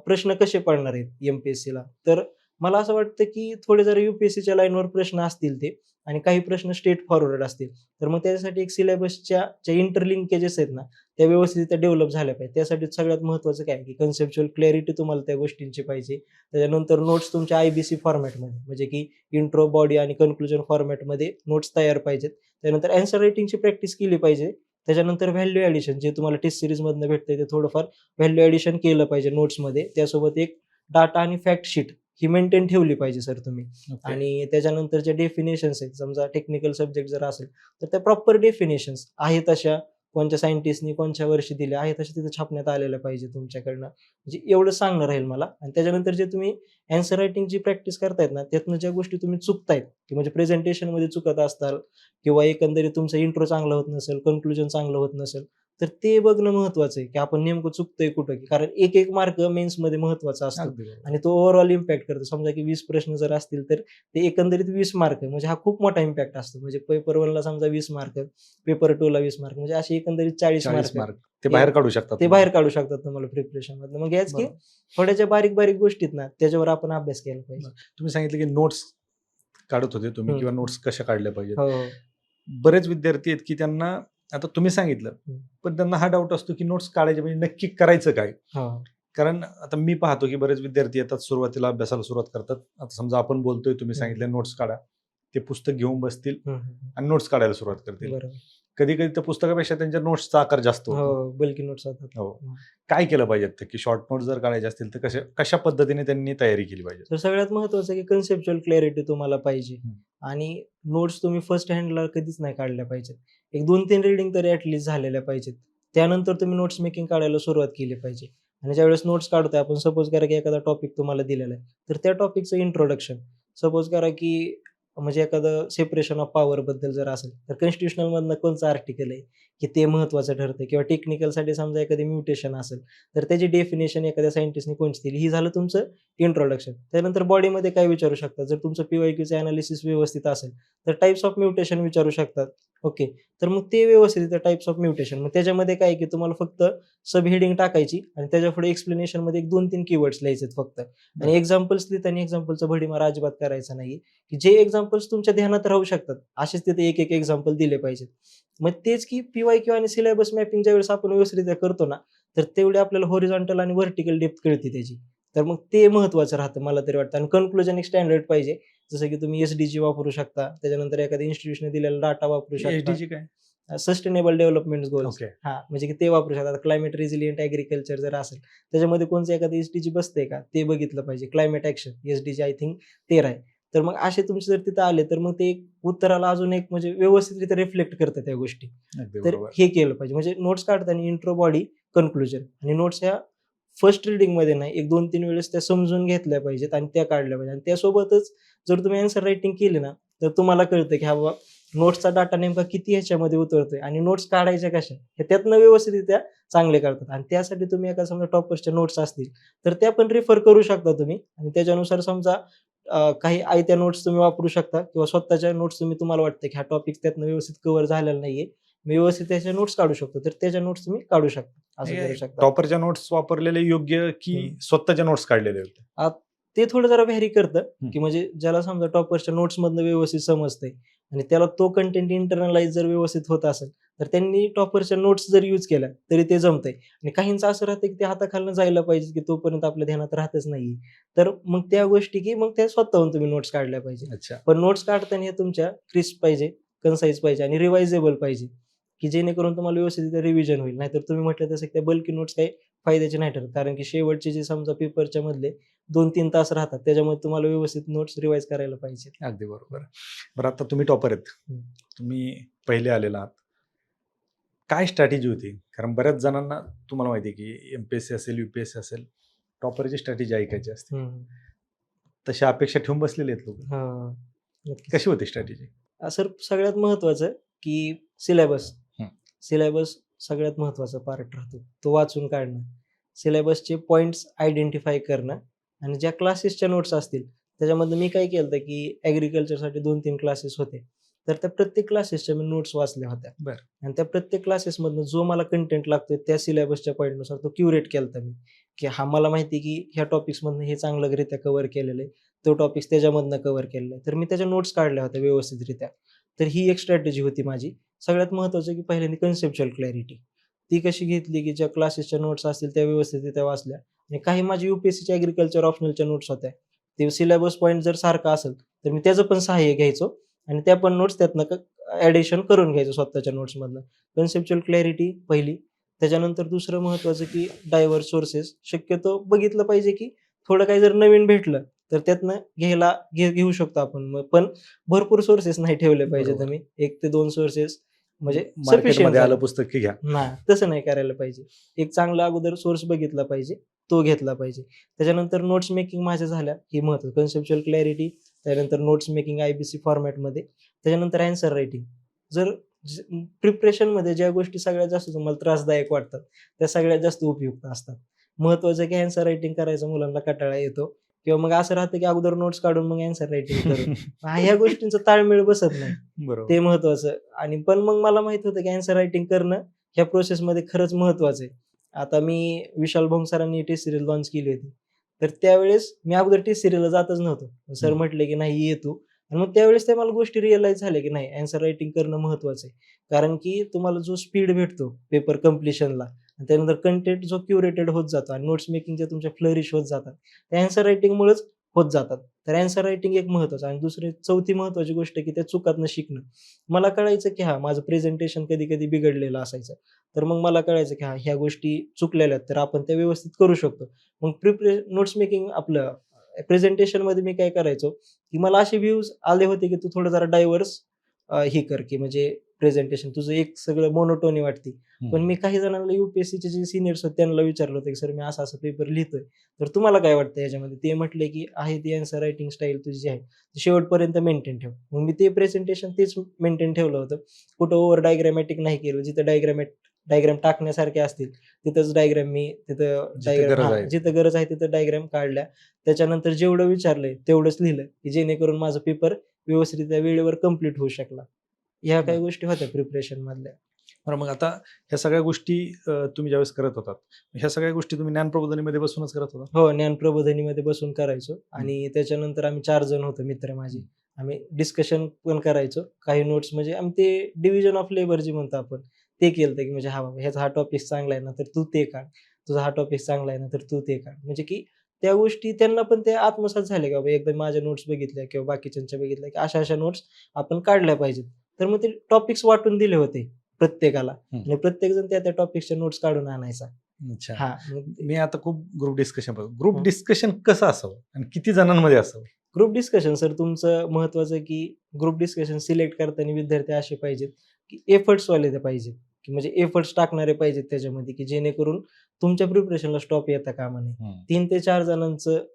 प्रश्न कसे पडणार आहेत एम-पी-एस-सीला? तर मला असं वाटतं की थोडे जर यू-पी-एस-सीच्या लाईनवर प्रश्न असतील ते आणि काही प्रश्न स्ट्रेट फॉरवर्ड असतील, तर मग त्याच्यासाठी एक सिलेबसच्या ज्या इंटरलिंकेजेस आहेत ना, त्या व्यवस्थितरित्या डेव्हलप झाल्या पाहिजेत. त्यासाठी सगळ्यात महत्त्वाचं काय आहे, की कन्सेप्च्युअल क्लॅरिटी तुम्हाला त्या गोष्टींची पाहिजे. त्याच्यानंतर नोट्स तुमच्या आय-बी-सी फॉर्मॅटमध्ये, म्हणजे की इंट्रो, बॉडी आणि कन्क्लुजन फॉर्मॅटमध्ये नोट्स तयार पाहिजेत. त्यानंतर ॲन्सर रायटिंगची प्रॅक्टिस केली पाहिजे. त्याच्यानंतर व्हॅल्यू ॲडिशन जे तुम्हाला टेस्ट सीरीजमधनं भेटतंय, ते थोडंफार व्हॅल्यू ॲडिशन केलं पाहिजे नोट्समध्ये. त्यासोबत एक डाटा आणि फॅक्ट शीट ही मेंटेन ठेवली पाहिजे सर तुम्ही. ओके. आणि त्याच्यानंतर ज्या डेफिनेशन्स आहेत, समजा टेक्निकल सब्जेक्ट जर असेल, तर त्या प्रॉपर डेफिनेशन्स आहे तशा, कोणत्या सायंटिस्टनी कोणत्या वर्षी दिल्या आहे तशा तिथं छापण्यात आलेल्या पाहिजे तुमच्याकडनं. म्हणजे एवढं सांगणं राहील मला. आणि त्याच्यानंतर जे तुम्ही ॲन्सर रायटिंगची प्रॅक्टिस करतायत ना, त्यातनं ज्या गोष्टी तुम्ही चुकतायत, की म्हणजे प्रेझेंटेशनमध्ये चुकत असताल किंवा एकंदरीत तुमचा इंट्रो चांगला होत नसेल, कन्क्लुजन चांगलं होत नसेल, तर ते बघणं महत्त्वाचं आहे, की आपण नेमकं चुकतोय कुठं? कारण एक मार्क मेन्समध्ये महत्त्वाचा असतो अगदी बरोबर. आणि तो ओव्हरऑल इम्पॅक्ट करतो. समजा की 20 प्रश्न जर असतील, तर ते एकंदरीत 20 मार्क म्हणजे हा खूप मोठा इम्पॅक्ट असतो. म्हणजे पेपर 1ला समजा 20 मार्क, पेपर 2ला 20 मार्क, म्हणजे असे एकंदरीत 40 40 मार्क मार्क ते हे बाहेर काढू शकतात ते तुम्हाला. बाहेर काढू शकतात तुम्हाला प्रिपरेशनमधनं. मग याच की बरोबर. थोड्या ज्या बारीक-बारीक गोष्टी आहेत ना, त्याच्यावर आपण अभ्यास केला पाहिजे. तुम्ही सांगितलं की नोट्स काढत होते तुम्ही हं, किंवा हं. नोट्स कशा काढल्या पाहिजेत. हो, हो. बरेच विद्यार्थी आहेत की त्यांना आता तुम्ही सांगितलं, हं. पण त्यांना हा डाऊट असतो की नोट्स काढायचे म्हणजे नक्की करायचं काय? हो. कारण आता मी पाहतो की बरेच विद्यार्थी येतात, सुरुवातीला अभ्यासाला सुरुवात करतात. आता समजा आपण बोलतोय, तुम्ही हं. सांगितलं नोट्स काढा. ते पुस्तक घेऊन बसतील हं, हं. आणि नोट्स काढायला सुरुवात करतील. बरोबर. कधी-कधी त्या पुस्तकापेक्षा त्यांच्या नोट्सचा आकार जास्त हो, होतो. बल्की नोट्स होतात. हो. हं. काय केलं पाहिजे ते, की शॉर्ट नोट्स जर काढायचे असतील तर कशा पद्धतीने त्यांनी तयारी केली पाहिजे? तर सगळ्यात महत्त्वाचं की कन्सेप्च्युअल क्लॅरिटी तुम्हाला पाहिजे. हं. आणि नोट्स तुम्ही फर्स्ट हँडला कधीच नाही काढल्या पाहिजेत. एक 2-3 रीडिंग तरी ॲटलीस्ट झालेल्या पाहिजेत. त्यानंतर तुम्ही नोट्स मेकिंग काढायला सुरुवात केली पाहिजे. आणि ज्यावेळेस नोट्स काढतोय आपण, सपोज करा की एखादा टॉपिक तुम्हाला दिलेला आहे, तर त्या टॉपिकचं इंट्रोडक्शन, सपोज करा की म्हणजे एखादं सेपरेशन ऑफ पॉवरबद्दल जर असेल, तर कॉन्स्टिट्यूशनलमधनं कोणचं आर्टिकल आहे, की ते महत्त्वाचं ठरतं. किंवा टेक्निकलसाठी समजा एखादी म्युटेशन असेल, तर त्याची डेफिनेशन एखाद्या सायंटिस्टने कोणची दिली, ही झालं तुमचं इंट्रोडक्शन. त्यानंतर बॉडीमध्ये काय विचारू शकतात, जर तुमचं पी-वाय-क्यूचं एनालिसिस व्यवस्थित असेल, तर टाइप्स ऑफ म्युटेशन विचारू शकतात. ओके. तर मग ते व्यवस्थित टाइप्स ऑफ म्युटेशन. मग त्याच्यामध्ये काय आहे, की तुम्हाला फक्त सब हेडिंग टाकायची आणि त्याच्यापुढे एक्सप्लेनेशनमध्ये 1-2-3 कीवर्ड्स लिहायचे फक्त. बरं. आणि एक्झाम्पल्स लिहिताना एक्झाम्पलचा भडीमार अजिबात करायचा नाही, की जे एक्झाम्पल्स तुमच्या ध्यानात राहू शकतात, असेच तिथे एक एक्झाम्पल दिले पाहिजेत. मग तेच की पी-वाय-क्यू आणि सिलेबस मॅपिंग ज्यावेळेस आपण व्यवस्थितरित्या करतो ना, तर तेवढे आपल्याला हॉरिझॉन्टल आणि व्हर्टिकल डेप्थ कळते त्याची. तर मग ते महत्त्वाचं राहतं मला तरी वाटतं. आणि कन्क्लुजन एक स्टँडर्ड पाहिजे. जसं की तुम्ही एस-डी-जी वापरू शकता. त्याच्यानंतर एखाद्या इन्स्टिट्यूशनने दिलेला डाटा वापरू शकता. एच-डी-जी काय? Sustainable development goals. ओके. हां, म्हणजे की ते वापरू शकता. आता क्लायमेट रेझिलियंट ॲग्रीकल्चर जर असेल, त्याच्यामध्ये कोणचं एखादं एस-डी-जी बसतंय का? ते बघितलं पाहिजे. क्लायमेट ॲक्शन एस-डी-जी आय थिंक 13 आहे. तर मग असे तुमचे जर तिथं आले तर मग ते एक उत्तराला अजून एक म्हणजे व्यवस्थितरित्या रिफ्लेक्ट करतात त्या गोष्टी. अगदी तर बरोबर. हे केलं पाहिजे. म्हणजे नोट्स काढताना इंट्रो, बॉडी, कन्क्लुजन आणि नोट्स ह्या फर्स्ट रीडिंगमध्ये नाही, एक 2-3 वेळेस त्या समजून घेतल्या पाहिजेत आणि त्या काढल्या पाहिजेत आणि त्यासोबतच जर तुम्ही आन्सर रायटिंग केली ना, तर तुम्हाला कळतं की हा बाबा नोट्सचा डाटा नेमका किती ह्याच्यामध्ये उतरतोय आणि नोट्स काढायच्या कशा, हे त्यातनं व्यवस्थितरित्या चांगले काढतात आणि त्यासाठी तुम्ही एका समजा टॉपर्सच्या नोट्स असतील, तर त्या पण रेफर करू शकता तुम्ही आणि त्याच्यानुसार समजा काही आयत्या नोट्स तुम्ही वापरू शकता किंवा स्वतःच्या नोट्स तुम्हाला वाटतं की हा टॉपिक त्यातनं व्यवस्थित कव्हर झालेला नाहीये. मी व्यवस्थित त्याच्या नोट्स काढू शकतो. तर त्याच्या नोट्स तुम्ही काढू शकता. असं करू शकता. टॉपरच्या नोट्स वापरलेले योग्य की हं. स्वतःच्या नोट्स काढलेले होते? ते थोडं जरा व्हॅरी करतं, हं. की म्हणजे ज्याला समजा टॉपर्सच्या नोट्समधनं व्यवस्थित समजतंय आणि त्याला तो कंटेंट इंटरनलाइज जर व्यवस्थित होत असेल, तर त्यांनी टॉपर्सच्या नोट्स जर यूज केल्या, तरी ते जमतंय आणि काहींचं असं राहतं, की ते हाताखालनं जायला पाहिजे, की तोपर्यंत आपल्या ध्यानात राहतच नाहीये. तर मग त्या गोष्टी, की मग त्या स्वतःहून तुम्ही नोट्स काढल्या पाहिजे. अच्छा. पण नोट्स काढताना हे तुमच्या क्रिस्प पाहिजे, कन्साइज पाहिजे आणि रिवाइजेबल पाहिजे, की जेणेकरून तुम्हाला व्यवस्थित रिव्हिजन होईल. नाहीतर तुम्ही म्हटलं तसं त्या बल्की नोट्स काही फायद्याचे नाही ठरत. कारण की शेवटचे जे समजा पेपरच्या मधले 2-3 तास राहतात. त्याच्यामध्ये तुम्हाला व्यवस्थित नोट्स रिवाईज करायला पाहिजे. अगदी बरोबर. बरं, आता तुम्ही टॉपर आहेत. हं. तुम्ही पहिले आलेला आहात. काय स्ट्रॅटेजी होती? कारण बऱ्याच जणांना तुम्हाला माहिती आहे, की एम-पी-एस-सी असेल, यू-पी-एस-सी असेल, टॉपरची स्ट्रॅटेजी ऐकायची असते. हं. तशा अपेक्षा ठेवून बसलेले आहेत लोकं. हां. नक्कीच. कशी होती स्ट्रॅटेजी? सर सगळ्यात महत्त्वाचं की सिलेबस. हं. सिलेबस सगळ्यात महत्त्वाचा पार्ट राहतो. तो वाचून काढणं. सिलेबसचे पॉइंट्स आयडेंटिफाय करणं आणि ज्या क्लासेसच्या नोट्स असतील, त्याच्यामधनं मी काय केलं होतं की ॲग्रीकल्चरसाठी 2-3 क्लासेस होते. तर त्या प्रत्येक क्लासेसच्या मी नोट्स वाचल्या होत्या. बरं. आणि त्या प्रत्येक क्लासेसमधनं जो मला कंटेंट लागतोय त्या सिलेबसच्या पॉईंटनुसार तो क्युरेट केला होता मी. की हा मला माहिती आहे की ह्या टॉपिक्समधनं हे चांगल्यारीत्या कव्हर केलेलं आहे. तो टॉपिक्स त्याच्यामधनं कव्हर केलेला आहे. तर मी त्याच्या नोट्स काढल्या होत्या व्यवस्थितरित्या. तर ही एक स्ट्रॅटेजी होती माझी. सगळ्यात महत्त्वाचं की पहिल्यांदा कन्सेप्च्युअल क्लॅरिटी. ती कशी घेतली की ज्या क्लासेसच्या नोट्स असतील त्या व्यवस्थितरित्या वाचल्या आणि काही माझी यू-पी-एस-सीच्या ॲग्रीकल्चर ऑप्शनलच्या नोट्स होत्या. ते सिलेबस पॉईंट जर सारखा असेल, तर मी त्याचं पण सहाय्य घ्यायचो आणि त्या पण नोट्स त्यातनं ॲडिशन करून घ्यायचो स्वतःच्या नोट्समधनं. कन्सेप्च्युअल क्लॅरिटी पहिली. त्याच्यानंतर दुसरं महत्त्वाचं की डायव्हर्स सोर्सेस. शक्यतो बघितलं पाहिजे की थोडं काही जर नवीन भेटलं, तर त्यातनं घेऊ शकतो आपण. मग पण भरपूर सोर्सेस नाही ठेवले पाहिजे बरोबर. तुम्ही. 1 ते 2 सोर्सेस म्हणजे सफिशियंट मार्केटमध्ये आलं झालं. पुस्तक की घ्या. नाही, तसं नाही करायला पाहिजे. एक चांगला अगोदर सोर्स बघितला पाहिजे, तो घेतला पाहिजे. त्याच्यानंतर नोट्स मेकिंग माझ्या झाल्या, ही महत्त्वाचं. कन्सेप्च्युअल क्लॅरिटी, त्यानंतर नोट्स मेकिंग आय-बी-सी फॉर्मॅटमध्ये, त्याच्यानंतर ॲन्सर रायटिंग. जर प्रिपरेशनमध्ये ज्या गोष्टी सगळ्यात जास्त तुम्हाला त्रासदायक वाटतात, त्या सगळ्यात जास्त उपयुक्त असतात. महत्त्वाचं आहे की ॲन्सर रायटिंग करायचा मुलांना कंटाळा येतो किंवा मग असं राहतं की अगोदर नोट्स काढून मग ॲन्सर रायटिंग करू. ह्या गोष्टींचा ताळमेळ बसत नाही. बरोबर. ते महत्त्वाचं आणि पण मग मला माहीत होतं की ॲन्सर रायटिंग करणं ह्या प्रोसेसमध्ये खरंच महत्त्वाचं आहे. आता मी विशाल भोंग सरांनी टेस्ट सीरीज लॉन्च केली होती. तर त्यावेळेस मी अगोदर टेस्ट सीरीजला जातच नव्हतो. सर हं. म्हटले की "नाही ये तू." आणि मग त्यावेळेस त्या मला गोष्टी रिअलाईज झाल्या की नाही ॲन्सर रायटिंग करणं महत्त्वाचं आहे. कारण की तुम्हाला जो स्पीड भेटतो पेपर कंप्लीशनला आणि त्यानंतर कंटेंट जो क्युरेटेड होत जातो आणि नोट्स मेकिंगच्या तुमच्या फ्लरिश होत जातात, त्या ॲन्सर रायटिंगमुळेच होत जातात. तर ॲन्सर रायटिंग एक महत्त्वाचं आणि चौथी महत्त्वाची गोष्ट की त्या चुकातनं शिकणं. मला कळायचं की हां, माझं प्रेझेंटेशन कधी-कधी बिघडलेलं असायचं. तर मग मला कळायचं की हां, ह्या गोष्टी चुकलेल्या आहेत, तर आपण त्या व्यवस्थित करू शकतो. मग नोट्स मेकिंग आपलं प्रेझेंटेशनमध्ये मी काय करायचो, की मला असे व्ह्यूज आले होते की तू थोडं जरा डायव्हर्स हे कर, की म्हणजे प्रेझेंटेशन तुझं एक सगळं मोनोटोनी वाटते. पण मी काही जणांना यू-पी-एस-सीचे जे सीनियर्स होते त्यांना विचारलं होतं, की "सर मी असा-असा पेपर लिहितोय, तर तुम्हाला काय वाटतं याच्यामध्ये?" ते म्हटले, की "आहे ती ॲन्सर रायटिंग स्टाईल तुझी जी आहे, ती शेवटपर्यंत मेंटेन ठेव." मग मी ते प्रेझेंटेशन तेच मेंटेन ठेवलं होतं. कुठं ओव्हर डायग्रॅमॅटिक नाही केलं. जिथं डायग्राम टाकण्यासारखे असतील, तिथंच डायग्राम मी तिथं जिथे गरज आहे. जिथं गरज आहे तिथं डायग्राम काढल्या. त्याच्यानंतर जेवढं विचारलंय तेवढंच लिहिलं, की जेणेकरून माझा पेपर व्यवस्थितरित्या वेळेवर कंप्लीट होऊ शकला. ह्या काही बरं. गोष्टी होत्या प्रिपरेशनमधल्या. बरं, मग आता ह्या सगळ्या गोष्टी तुम्ही ज्यावेळेस करत होतात, ह्या सगळ्या गोष्टी तुम्ही ज्ञानप्रबोधिनीमध्ये बसूनच करत होता? हो, ज्ञानप्रबोधिनीमध्ये बसून करायचो हं. आणि त्याच्यानंतर आम्ही 4 जण होतो मित्र माझे. आम्ही डिस्कशन पण करायचो. काही नोट्स म्हणजे आम्ही ते डिव्हिजन ऑफ लेबर जे म्हणतो आपण, ते केलं होतं, की म्हणजे हां, बाबा ह्याचा हा टॉपिक चांगला आहे ना, तर तू ते काढ. तुझा हा टॉपिक चांगला आहे ना, तर तू ते काढ. म्हणजे की त्या गोष्टी त्यांना पण ते आत्मसात झाले, की बाबा एकदा माझ्या नोट्स बघितल्या किंवा बाकीच्यांच्या बघितल्या, की अशा-अशा नोट्स आपण काढल्या पाहिजेत. तर मग ते टॉपिक्स वाटून दिले होते प्रत्येकाला हं. आणि प्रत्येकजण त्या टॉपिक्सच्या नोट्स काढून आणायचा. अच्छा. हां, मग मी आता खूप ग्रुप डिस्कशन ग्रुप हं. डिस्कशन कसं असावं आणि किती जणांमध्ये असावं? ग्रुप डिस्कशन सर तुमचं महत्वाचं की ग्रुप डिस्कशन सिलेक्ट करताना विद्यार्थी असे पाहिजेत की एफर्ट्सवाले ते पाहिजेत, की म्हणजे एफर्ट्स टाकणारे पाहिजेत त्याच्यामध्ये, की जेणेकरून तुमच्या प्रिपरेशनला स्टॉप येता कामा नये. 3 ते 4 जणांचं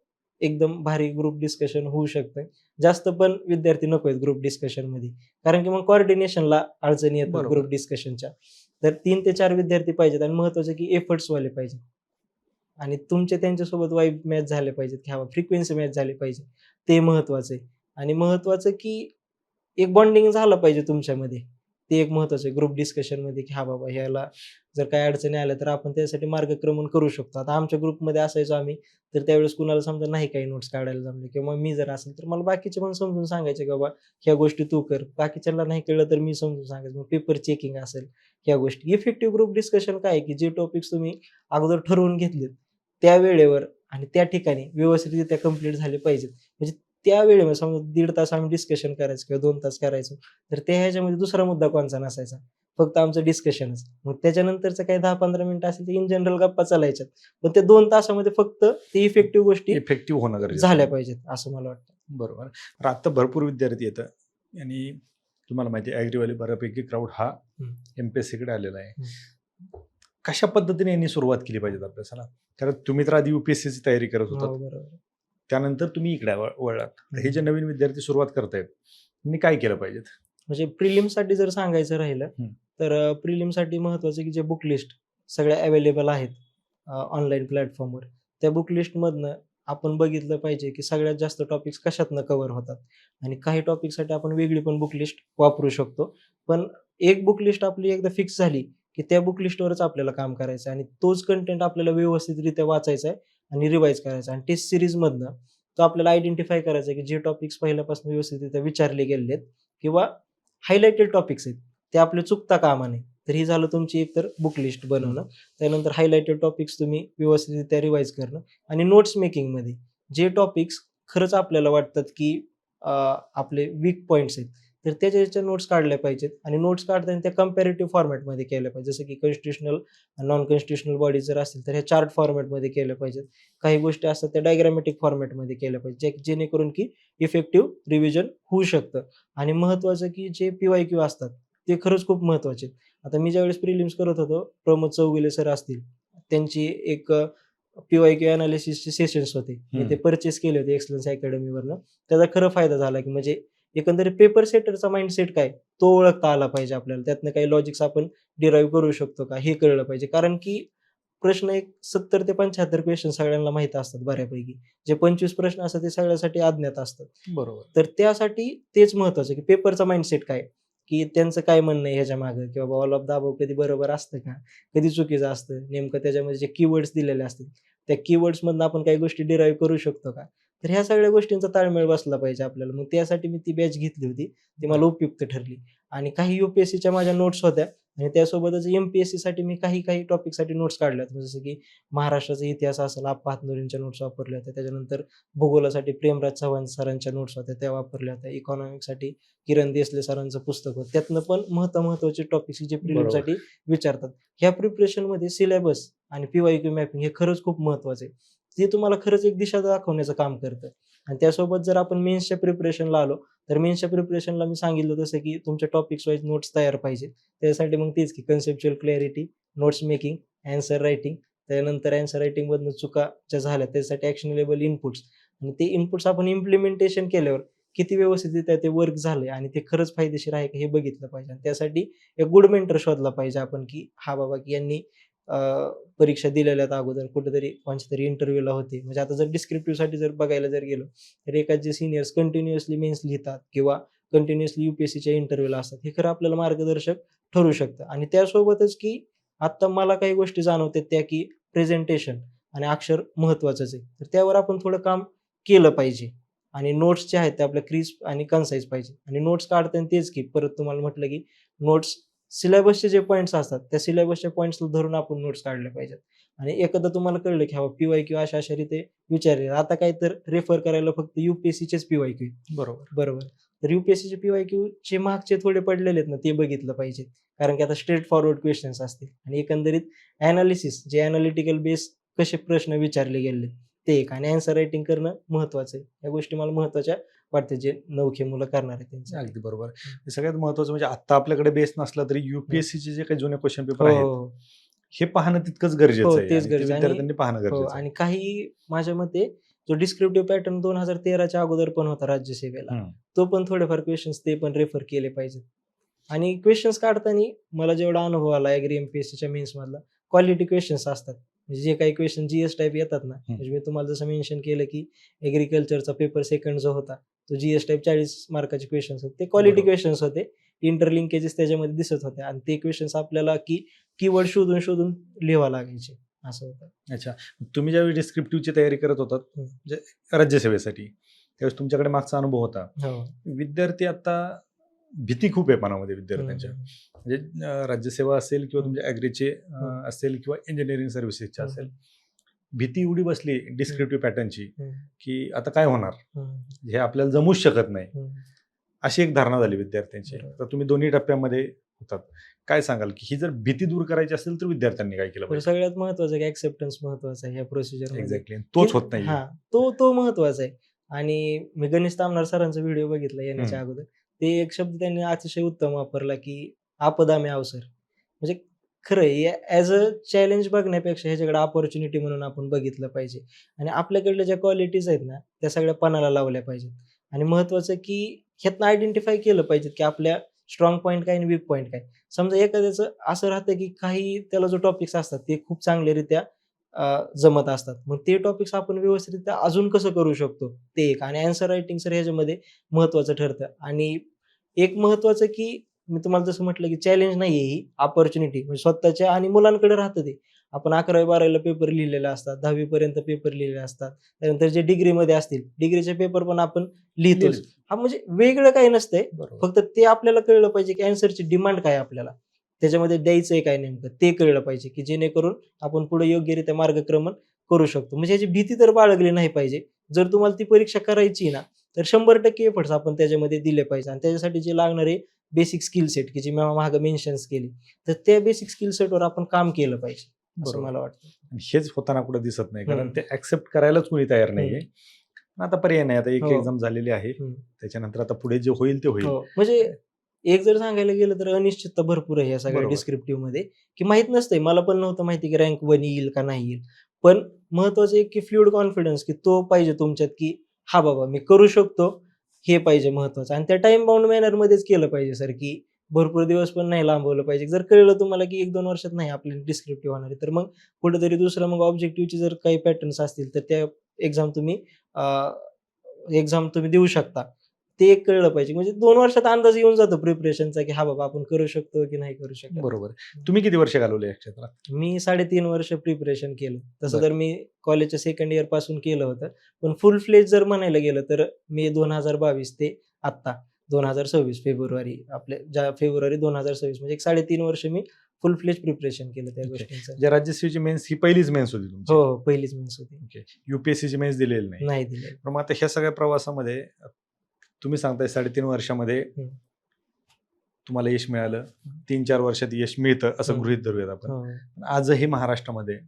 एकदम भारी ग्रुप डिस्कशन होऊ शकतं. जास्त पण विद्यार्थी नको आहेत ग्रुप डिस्कशनमध्ये. कारण की मग कोऑर्डिनेशनला अडचणी येतात बरोबर. ग्रुप डिस्कशनच्या. तर 3 ते 4 विद्यार्थी पाहिजेत आणि महत्वाचं की एफर्ट्सवाले पाहिजेत. आणि तुमचे त्यांच्यासोबत वाइब मॅच झाले पाहिजेत, की हां, फ्रिक्वेन्सी मॅच झाली पाहिजे. ते महत्वाचं आहे. आणि महत्वाचं की एक बॉन्डिंग झालं पाहिजे तुमच्यामध्ये. ते एक महत्वाचं आहे ग्रुप डिस्कशनमध्ये, की हां, बाबा ह्याला जर काही अडचणी आल्या तर आपण त्यासाठी मार्गक्रमण करू शकतो. आता आमच्या ग्रुपमध्ये असायचो आम्ही, तर त्यावेळेस कुणाला समजा नाही काही नोट्स काढायला जमले किंवा मी जर असेल तर मला बाकीचे पण समजून सांगायचे, की बाबा ह्या गोष्टी तू कर. बाकीच्यांना नाही कळलं तर मी समजून सांगायचं. मग पेपर चेकिंग असेल, ह्या गोष्टी. इफेक्टिव्ह ग्रुप डिस्कशन काय आहे, की जे टॉपिक्स तुम्ही अगोदर ठरवून घेतलेत, त्या वेळेवर आणि त्या ठिकाणी व्यवस्थितरित्या कंप्लीट झाले पाहिजेत. म्हणजे त्या वेळेमध्ये समजा 1.5 तास आम्ही डिस्कशन करायचो किंवा 2 तास करायचो. तर त्या ह्याच्यामध्ये दुसरा मुद्दा कोणचा नसायचा. फक्त आमचं डिस्कशनच. मग त्याच्यानंतरचं काही 10-15 मिनिटं असेल तर इन जनरल गप्पा चालायच्यात. पण त्या 2 तासामध्ये फक्त ते इफेक्टिव्ह गोष्टी इफेक्टिव्ह होणं गरजेचं झाल्या आहे. पाहिजेत असं मला वाटतं. बरोबर. तर आता भरपूर विद्यार्थी येतात आणि तुम्हाला माहिती आहे ॲग्रीवाले बऱ्यापैकी क्राऊड हा हं. एम-पी-एस-सीकडे आलेला आहे. हं. कशा पद्धतीने यांनी सुरुवात केली पाहिजे अभ्यासाला? कारण तुम्ही तर आधी यू-पी-एस-सीची तयारी करत हो, होतात. बरोबर. त्यानंतर तुम्ही इकडे वळलात. तर हे जे हं. नवीन विद्यार्थी सुरुवात करतायत, त्यांनी काय केलं पाहिजे? म्हणजे प्रिलिमसाठी जर सांगायचं राहिलं, हं. तर प्रिलिमसाठी महत्त्वाचं की जे बुक लिस्ट सगळ्या अवेलेबल आहेत ऑनलाईन प्लॅटफॉर्मवर. त्या बुक लिस्टमधनं आपण बघितलं पाहिजे की सगळ्यात जास्त टॉपिक्स कशातनं कव्हर होतात आणि काही टॉपिकसाठी आपण वेगळी पण बुक लिस्ट वापरू शकतो. पण एक बुक लिस्ट आपली एकदा फिक्स झाली, की त्या बुक लिस्टवरच आपल्याला काम करायचं आहे आणि तोच कंटेंट आपल्याला व्यवस्थितरित्या वाचायचा आहे आणि रिवाईज करायचा आहे आणि टेस्ट सीरीजमधनं तो आपल्याला आयडेंटिफाय करायचा आहे, की जे टॉपिक्स पहिल्यापासून व्यवस्थितरित्या विचारले गेलेले आहेत किंवा हायलाइटेड टॉपिक्स आहेत, ते आपले चुकता कामा नये. तर ही झालं तुमची एकतर बुक लिस्ट बनवणं. त्यानंतर हायलाइटेड टॉपिक्स तुम्ही व्यवस्थितरित्या रिवाईज करणं आणि नोट्स मेकिंगमध्ये जे टॉपिक्स खरंच आपल्याला वाटतात, की आपले वीक पॉइंट्स आहेत, तर त्याच्या नोट्स काढल्या पाहिजेत आणि नोट्स काढताना त्या कंपॅरेटिव्ह फॉर्मॅटमध्ये केल्या पाहिजेत. जसं की कॉन्स्टिट्यूशनल, नॉन कॉन्स्टिट्यूशनल बॉडीज जर असतील, तर ह्या चार्ट फॉर्मॅटमध्ये केल्या पाहिजेत. काही गोष्टी असतात त्या डायग्रामॅटिक फॉर्मॅटमध्ये केल्या पाहिजेत, जेणेकरून की इफेक्टिव्ह रिव्हिजन होऊ शकतं. आणि महत्त्वाचं की जे पी-वाय-क्यू असतात, ते खरंच खूप महत्त्वाचे आहेत. आता मी ज्यावेळेस प्रिलिम्स करत होतो, प्रमोद चौगुले सर असतील, त्यांची एक पी-वाय-क्यू एनालिसिसचे सेशन्स होते. मी ते पर्चेस केले होते एक्सलन्स अकॅडमीवरनं. त्याचा खरं फायदा झाला, की म्हणजे एकंदरीत पेपर सेटरचा माइंडसेट काय, तो ओळखता आला पाहिजे आपल्याला. त्यातनं काही लॉजिक्स आपण डिराईव्ह करू शकतो का, हे कळलं पाहिजे. कारण की प्रश्न एक 70 ते 75 क्वेश्चन सगळ्यांना माहीत असतात बऱ्यापैकी. जे 25 प्रश्न असतात ते सगळ्यासाठी अज्ञात असतात. बरोबर. तर त्यासाठी तेच महत्त्वाचं की पेपरचा माइंडसेट काय? की त्यांचं काय म्हणणं आहे ह्याच्या मागे, की बाबा ऑल ऑफ द अबोव्ह कधी बरोबर असतं का? कधी चुकीचं असतं? नेमकं त्याच्यामध्ये जे कीवर्ड्स दिलेले असतात, त्या कीवर्ड्समधनं आपण काही गोष्टी डिराईव्ह करू शकतो का? तर ह्या सगळ्या गोष्टींचा ताळमेळ बसला पाहिजे आपल्याला. मग त्यासाठी मी ती बॅच घेतली होती. ती मला उपयुक्त ठरली. आणि काही यू-पी-एस-सीच्या माझ्या नोट्स होत्या आणि त्यासोबतच एम-पी-एस-सीसाठी मी काही टॉपिकसाठी नोट्स काढल्या होत्या. जसं की महाराष्ट्राचा इतिहास असेल, आप्पा हातनुरींच्या नोट्स वापरल्या होत्या. त्याच्यानंतर भूगोलासाठी प्रेमराज चव्हाण सरांच्या नोट्स होत्या, त्या वापरल्या होत्या. इकॉनॉमिक्ससाठी किरण देसले सरांचं पुस्तक होतं. त्यातनं पण महत्त्वाचे टॉपिक्स जे बरोबर. प्रिलिमसाठी विचारतात. ह्या प्रिपरेशनमध्ये सिलेबस आणि पी-वाय-क्यू मॅपिंग हे खरंच खूप महत्त्वाचं आहे. ते तुम्हाला खरंच एक दिशा दाखवण्याचं काम करतं. आणि त्यासोबत जर आपण मेन्सच्या प्रिपरेशनला आलो, तर मेन्सच्या प्रिपरेशनला मी सांगितलं तसं की तुमच्या टॉपिक्स वाईज नोट्स तयार पाहिजे. त्यासाठी मग तेच की conceptual clarity, notes making, answer writing, त्यानंतर ॲन्सर रायटिंगमधनं चुका ज्या झाल्या त्यासाठी ॲक्शनेबल इनपुट्स आणि ते इनपुट्स आपण इम्प्लिमेंटेशन केल्यावर किती व्यवस्थितरित्या ते वर्क झालंय आणि ते खरंच फायदेशीर आहे का हे बघितलं पाहिजे. आणि त्यासाठी एक गुड मेंटर शोधला पाहिजे आपण, की हा बाबा की यांनी अ, परीक्षा दिलेल्या आहेत अगोदर कुठेतरी कोणत्यातरी इंटरव्ह्यूला होते. म्हणजे आता जर डिस्क्रिप्टिव्हसाठी जर बघायला जर गेलो, तर एखाद जे सीनियर्स कंटिन्युअसली मेन्स लिहितात किंवा कंटिन्युअसली यू-पी-एस-सीच्या इंटरव्ह्यूला असतात. हे खरं आपल्याला मार्गदर्शक ठरू शकतं. आणि त्यासोबतच की आत्ता मला काही गोष्टी जाणवतात त्या की प्रेझेंटेशन आणि अक्षर महत्त्वाचंच आहे. तर त्यावर आपण थोडं काम केलं पाहिजे. आणि नोट्स जे आहेत ते आपल्या क्रिस्प आणि कन्साइज पाहिजे. आणि नोट्स काढताना तेच की परत तुम्हाला म्हटलं की नोट्स सिलेबसचे जे पॉइंट्स असतात, त्या सिलेबसच्या पॉइंट्सला धरून आपण नोट्स काढल्या पाहिजेत. आणि एकदा तुम्हाला कळलं की पी-वाय-क्यू अशा रीते विचारले. आता काय तर रेफर करायला फक्त यू-पी-एस-सीचेच पी-वाय-क्यू आहेत. बरोबर. बरोबर. तर यू-पी-एस-सीचे पी-वाय-क्यूचे मागचे थोडे पडलेले आहेत ना, ते बघितलं पाहिजे. कारण की आता स्ट्रेट फॉरवर्ड क्वेश्चन्स असतील आणि एकंदरीत एनालिसिस जे एनालिटिकल बेस कसे प्रश्न विचारले गेलेत, ते एक, आणि आन्सर रायटिंग करणं महत्वाचं आहे. या गोष्टी मला महत्वाच्या वाटते, जे नवखे मुलं करणार आहेत त्यांच्या. अगदी बरोबर. हे सगळ्यात महत्त्वाचं म्हणजे आता आपल्याकडे बेस नसला तरी यूपीएससीचे जे काही जुने क्वेश्चन पेपर हो, आहेत, हो, हो. हे पाहणं तितकंच गरजेचं हो, आहे तेच आणि ते गरजेचं. आणि विद्यार्थ्यांनी पाहणं हो, गरजेचं आहे. आणि काही माझ्या मते जो डिस्क्रिप्टिव्ह पॅटर्न 2013च्या अगोदर पण होता राज्यसेवेला, हं. तो पण थोडेफार क्वेश्चन्स ते पण रेफर केले पाहिजेत. आणि क्वेश्चन्स काढताना मला जेवढा अनुभव आला ॲग्री एमपीएससीच्या मेन्स मधला, क्वालिटी क्वेश्चन्स असतात. म्हणजे जे काही क्वेश्चन जीएस टाईप येतात ना, म्हणजे मी तुम्हाला जसं मेन्शन केलं की ॲग्रिकल्चरचा पेपर सेकंड जो होता, तो जीएस टाईप 40 मार्काचे क्वेश्चन्स होते. ते क्वालिटी बरोबर. क्वेश्चन्स होते. इंटरलिंकेजेस त्याच्यामध्ये दिसत होते, आणि ते क्वेश्चन्स आपल्याला कीवर्ड शोधून शोधून लिहावं लागायचे, असं होतं. अच्छा. तुम्ही ज्यावेळी डिस्क्रिप्टिव्हची तयारी करत होतात म्हणजे राज्यसेवेसाठी, त्यावेळेस तुमच्याकडे मागचा अनुभव होता. हो. विद्यार्थी आता भीती खूप आहे मनामध्ये हं, विद्यार्थ्यांच्या. हं, म्हणजे राज्यसेवा असेल किंवा तुमच्या ॲग्रीचे हं. असेल किंवा इंजिनिअरिंग सर्व्हिसेसच्या हं, असेल. हं. भीती एवढी बसली डिस्क्रिप्टिव्ह पॅटर्नची, हं, की आता काय होणार? हं, हे आपल्याला जमूच शकत नाही. हं. अशी एक धारणा झाली विद्यार्थ्यांची. बरोबर. तर तुम्ही दोन्ही टप्प्यामध्ये होतात. काय सांगाल, की ही जर भीती दूर करायची असेल तर विद्यार्थ्यांनी काय केलं तर पाहिजे? सगळ्यात महत्वाचं की ॲक्सेप्टन्स महत्वाचा आहे ह्या प्रोसिजरमध्ये. एक्झॅक्टली. तोच होत नाहीये. हां, तो महत्वाचा आहे. आणि मी गणेश तामणार सरांचा व्हिडिओ बघितला हं. येण्याच्या अगोदर. ते एक शब्द त्यांनी अतिशय उत्तम वापरला की आपदा में अवसर. म्हणजे खरं आहे, ॲज अ चॅलेंज बघण्यापेक्षा ह्याच्याकडे अपॉर्च्युनिटी म्हणून आपण बघितलं पाहिजे. आणि आपल्याकडल्या ज्या क्वालिटीज आहेत ना, त्या सगळ्या पणाला लावल्या पाहिजेत. आणि महत्वाचं की ह्यातनं आयडेंटिफाय केलं पाहिजे की आपल्या स्ट्रॉंग पॉइंट काय आणि वीक पॉइंट काय. समजा एखाद्याचं असं राहतं की काही त्याला जो टॉपिक्स असतात ते खूप चांगल्यारीत्या जमत असतात. मग ते टॉपिक्स आपण व्यवस्थितरित्या अजून कसं करू शकतो, ते एक. आणि आन्सर रायटिंग सर ह्याच्यामध्ये महत्त्वाचं ठरतं. आणि एक महत्त्वाचं की मी तुम्हाला जसं म्हटलं की चॅलेंज नाहीये ही, अपॉर्च्युनिटी म्हणजे स्वतःच्या. आणि मुलांकडे राहतं ते. आपण 11वी-12वीला पेपर लिहिलेले असतात, 10वी पर्यंत पेपर लिहिलेले असतात. त्यानंतर जे डिग्रीमध्ये असतील, डिग्रीचे पेपर पण आपण लिहितोच. लिहिलेच. हां, म्हणजे वेगळं काही नसतंय. बरोबर. फक्त ते आपल्याला कळलं पाहिजे की ॲन्सरची डिमांड काय आहे आपल्याला. त्याच्यामध्ये द्यायचंय काय नेमकं ते कळलं पाहिजे, की जेणेकरून आपण पुढे योग्यरित्या मार्गक्रमण करू शकतो. म्हणजे याची भीती तर बाळगली नाही पाहिजे. जर तुम्हाला ती परीक्षा करायची आहे ना, तर 100% एफर्ट्स आपण त्याच्यामध्ये दिले पाहिजे. आणि त्याच्यासाठी जे लागणारे बेसिक स्किल सेट की जी मी मागे मेन्शन्स केली, तर त्या बेसिक स्किल सेटवर आपण काम केलं पाहिजे, असं बरोबर. मला वाटतं. आणि हेच होताना कुठं दिसत नाही. कारण हं. ते ॲक्सेप्ट करायलाच कोणी तयार नाहीये. हं. पण आता पर्याय नाही. आता एक हो. एक्झाम झालेली आहे. हं. त्याच्यानंतर आता पुढे जे होईल ते होईल. हो. म्हणजे एक जर सांगायला गेलं तर अनिश्चितता भरपूर आहे या सगळ्या बरोबर. डिस्क्रिप्टिव्हमध्ये, की माहीत नसतंय. मला पण नव्हतं माहिती की रँक 1 येईल का नाही येईल. पण महत्वाचं आहे की फ्लुइड कॉन्फिडन्स की तो पाहिजे तुमच्यात, की हां बाबा मी करू शकतो, हे पाहिजे महत्वाचं. आणि त्या टाईम बाउंड मॅनरमध्येच केलं पाहिजे सर, की भरपूर दिवस पण नाही लांबवलं पाहिजे. जर कळलं तुम्हाला की 1-2 वर्षात नाही आपली डिस्क्रिप्टिव्ह होणार आहे, तर मग कुठेतरी दुसरं मग ऑब्जेक्टिव्हचे जर काही पॅटर्न्स असतील, तर त्या एक्झाम तुम्ही देऊ शकता. ते एक कळलं पाहिजे. म्हणजे 2 वर्षात अंदाज येऊन जातो प्रिपरेशनचा, की हां बाबा आपण करू शकतो की नाही करू शकत. बरोबर. तुम्ही किती वर्ष घालवले या क्षेत्रात? मी 3.5 वर्ष प्रिपरेशन केलं. तसं बरं. तर मी कॉलेजच्या सेकंड इयर पासून केलं होतं. पण फुल फ्लेज जर म्हणायला गेलं तर मी 2022 ते आत्ता 2026 फेब्रुवारी, फेब्रुवारी 2026 म्हणजे एक 3.5 वर्ष मी फुल फ्लेज प्रिपरेशन केलं त्या ओके. गोष्टींचं. जे राज्यसेवेची मेन्स ही पहिलीच मेन्स होती तुमची? हो, हो. पहिलीच मेन्स होती. ओके. यूपीएससीची मेन्स दिलेली नाही. नाही दिले. पण मग आता ह्या सगळ्या प्रवासामध्ये तुम्ही सांगताय 3.5 वर्षामध्ये हं. तुम्हाला यश मिळालं. 3-4 वर्षात यश मिळतं असं हं. गृहीत धरूयात आपण. हो, पण आजही महाराष्ट्रामध्ये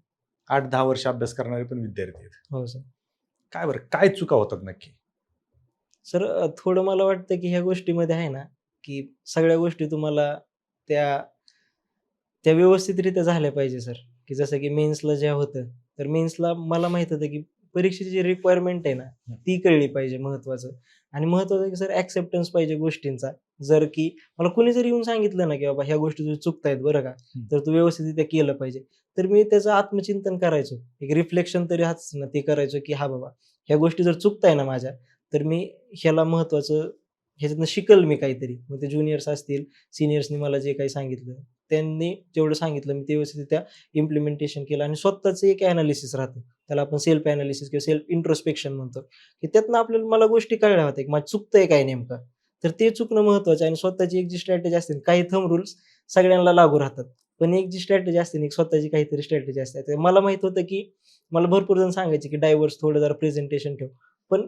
8-10 वर्ष अभ्यास करणारे पण विद्यार्थी आहेत. हो सर. काय बरं काय चुका होतात नक्की? सर थोडं मला वाटतं की ह्या गोष्टीमध्ये आहे ना, की सगळ्या गोष्टी तुम्हाला त्या त्या व्यवस्थितरित्या झाल्या पाहिजे सर. की जसं की मेन्सला जे होतं, तर मेन्सला मला माहीत होतं की परीक्षेची जी रिक्वायरमेंट आहे ना, ती कळली पाहिजे महत्त्वाचं. आणि महत्त्वाचं की सर ॲक्सेप्टन्स पाहिजे गोष्टींचा. जर की मला कुणी जरी येऊन सांगितलं ना, की बाबा ह्या गोष्टी तुझ्या चुकतायत बरं का, तर तू व्यवस्थितरित्या केलं पाहिजे. तर मी त्याचं आत्मचिंतन करायचो. एक रिफ्लेक्शन तरी असतं ना, ते करायचो की हां बाबा, ह्या गोष्टी जर चुकताय ना माझ्या, तर मी ह्याला महत्त्वाचं ह्याच्यातनं शिकल मी काहीतरी. मग ते ज्युनियर्स असतील, सीनियर्सनी मला जे काही सांगितलं, त्यांनी जेवढं सांगितलं मी ते व्यवस्थितरित्या इम्प्लिमेंटेशन केलं. आणि स्वतःचं एक ॲनालिसिस राहतं. त्याला आपण सेल्फ ॲनालिसिस किंवा सेल्फ इंट्रोस्पेक्शन म्हणतो, की त्यातनं मला गोष्टी कळल्या होत्या, की माझं चुकतंय काय नेमकं. तर ते चुकणं महत्त्वाचं आहे. आणि स्वतःची एक जी स्ट्रॅटेजी असते, काही थंब रूल्स सगळ्यांना लागू राहतात. पण एक जी स्ट्रॅटेजी असते ना, एक स्वतःची काहीतरी स्ट्रॅटेजी असते. तर मला माहीत होतं, की मला भरपूर जण सांगायचे, की डायव्हर्स थोडं जरा प्रेझेंटेशन ठेव. पण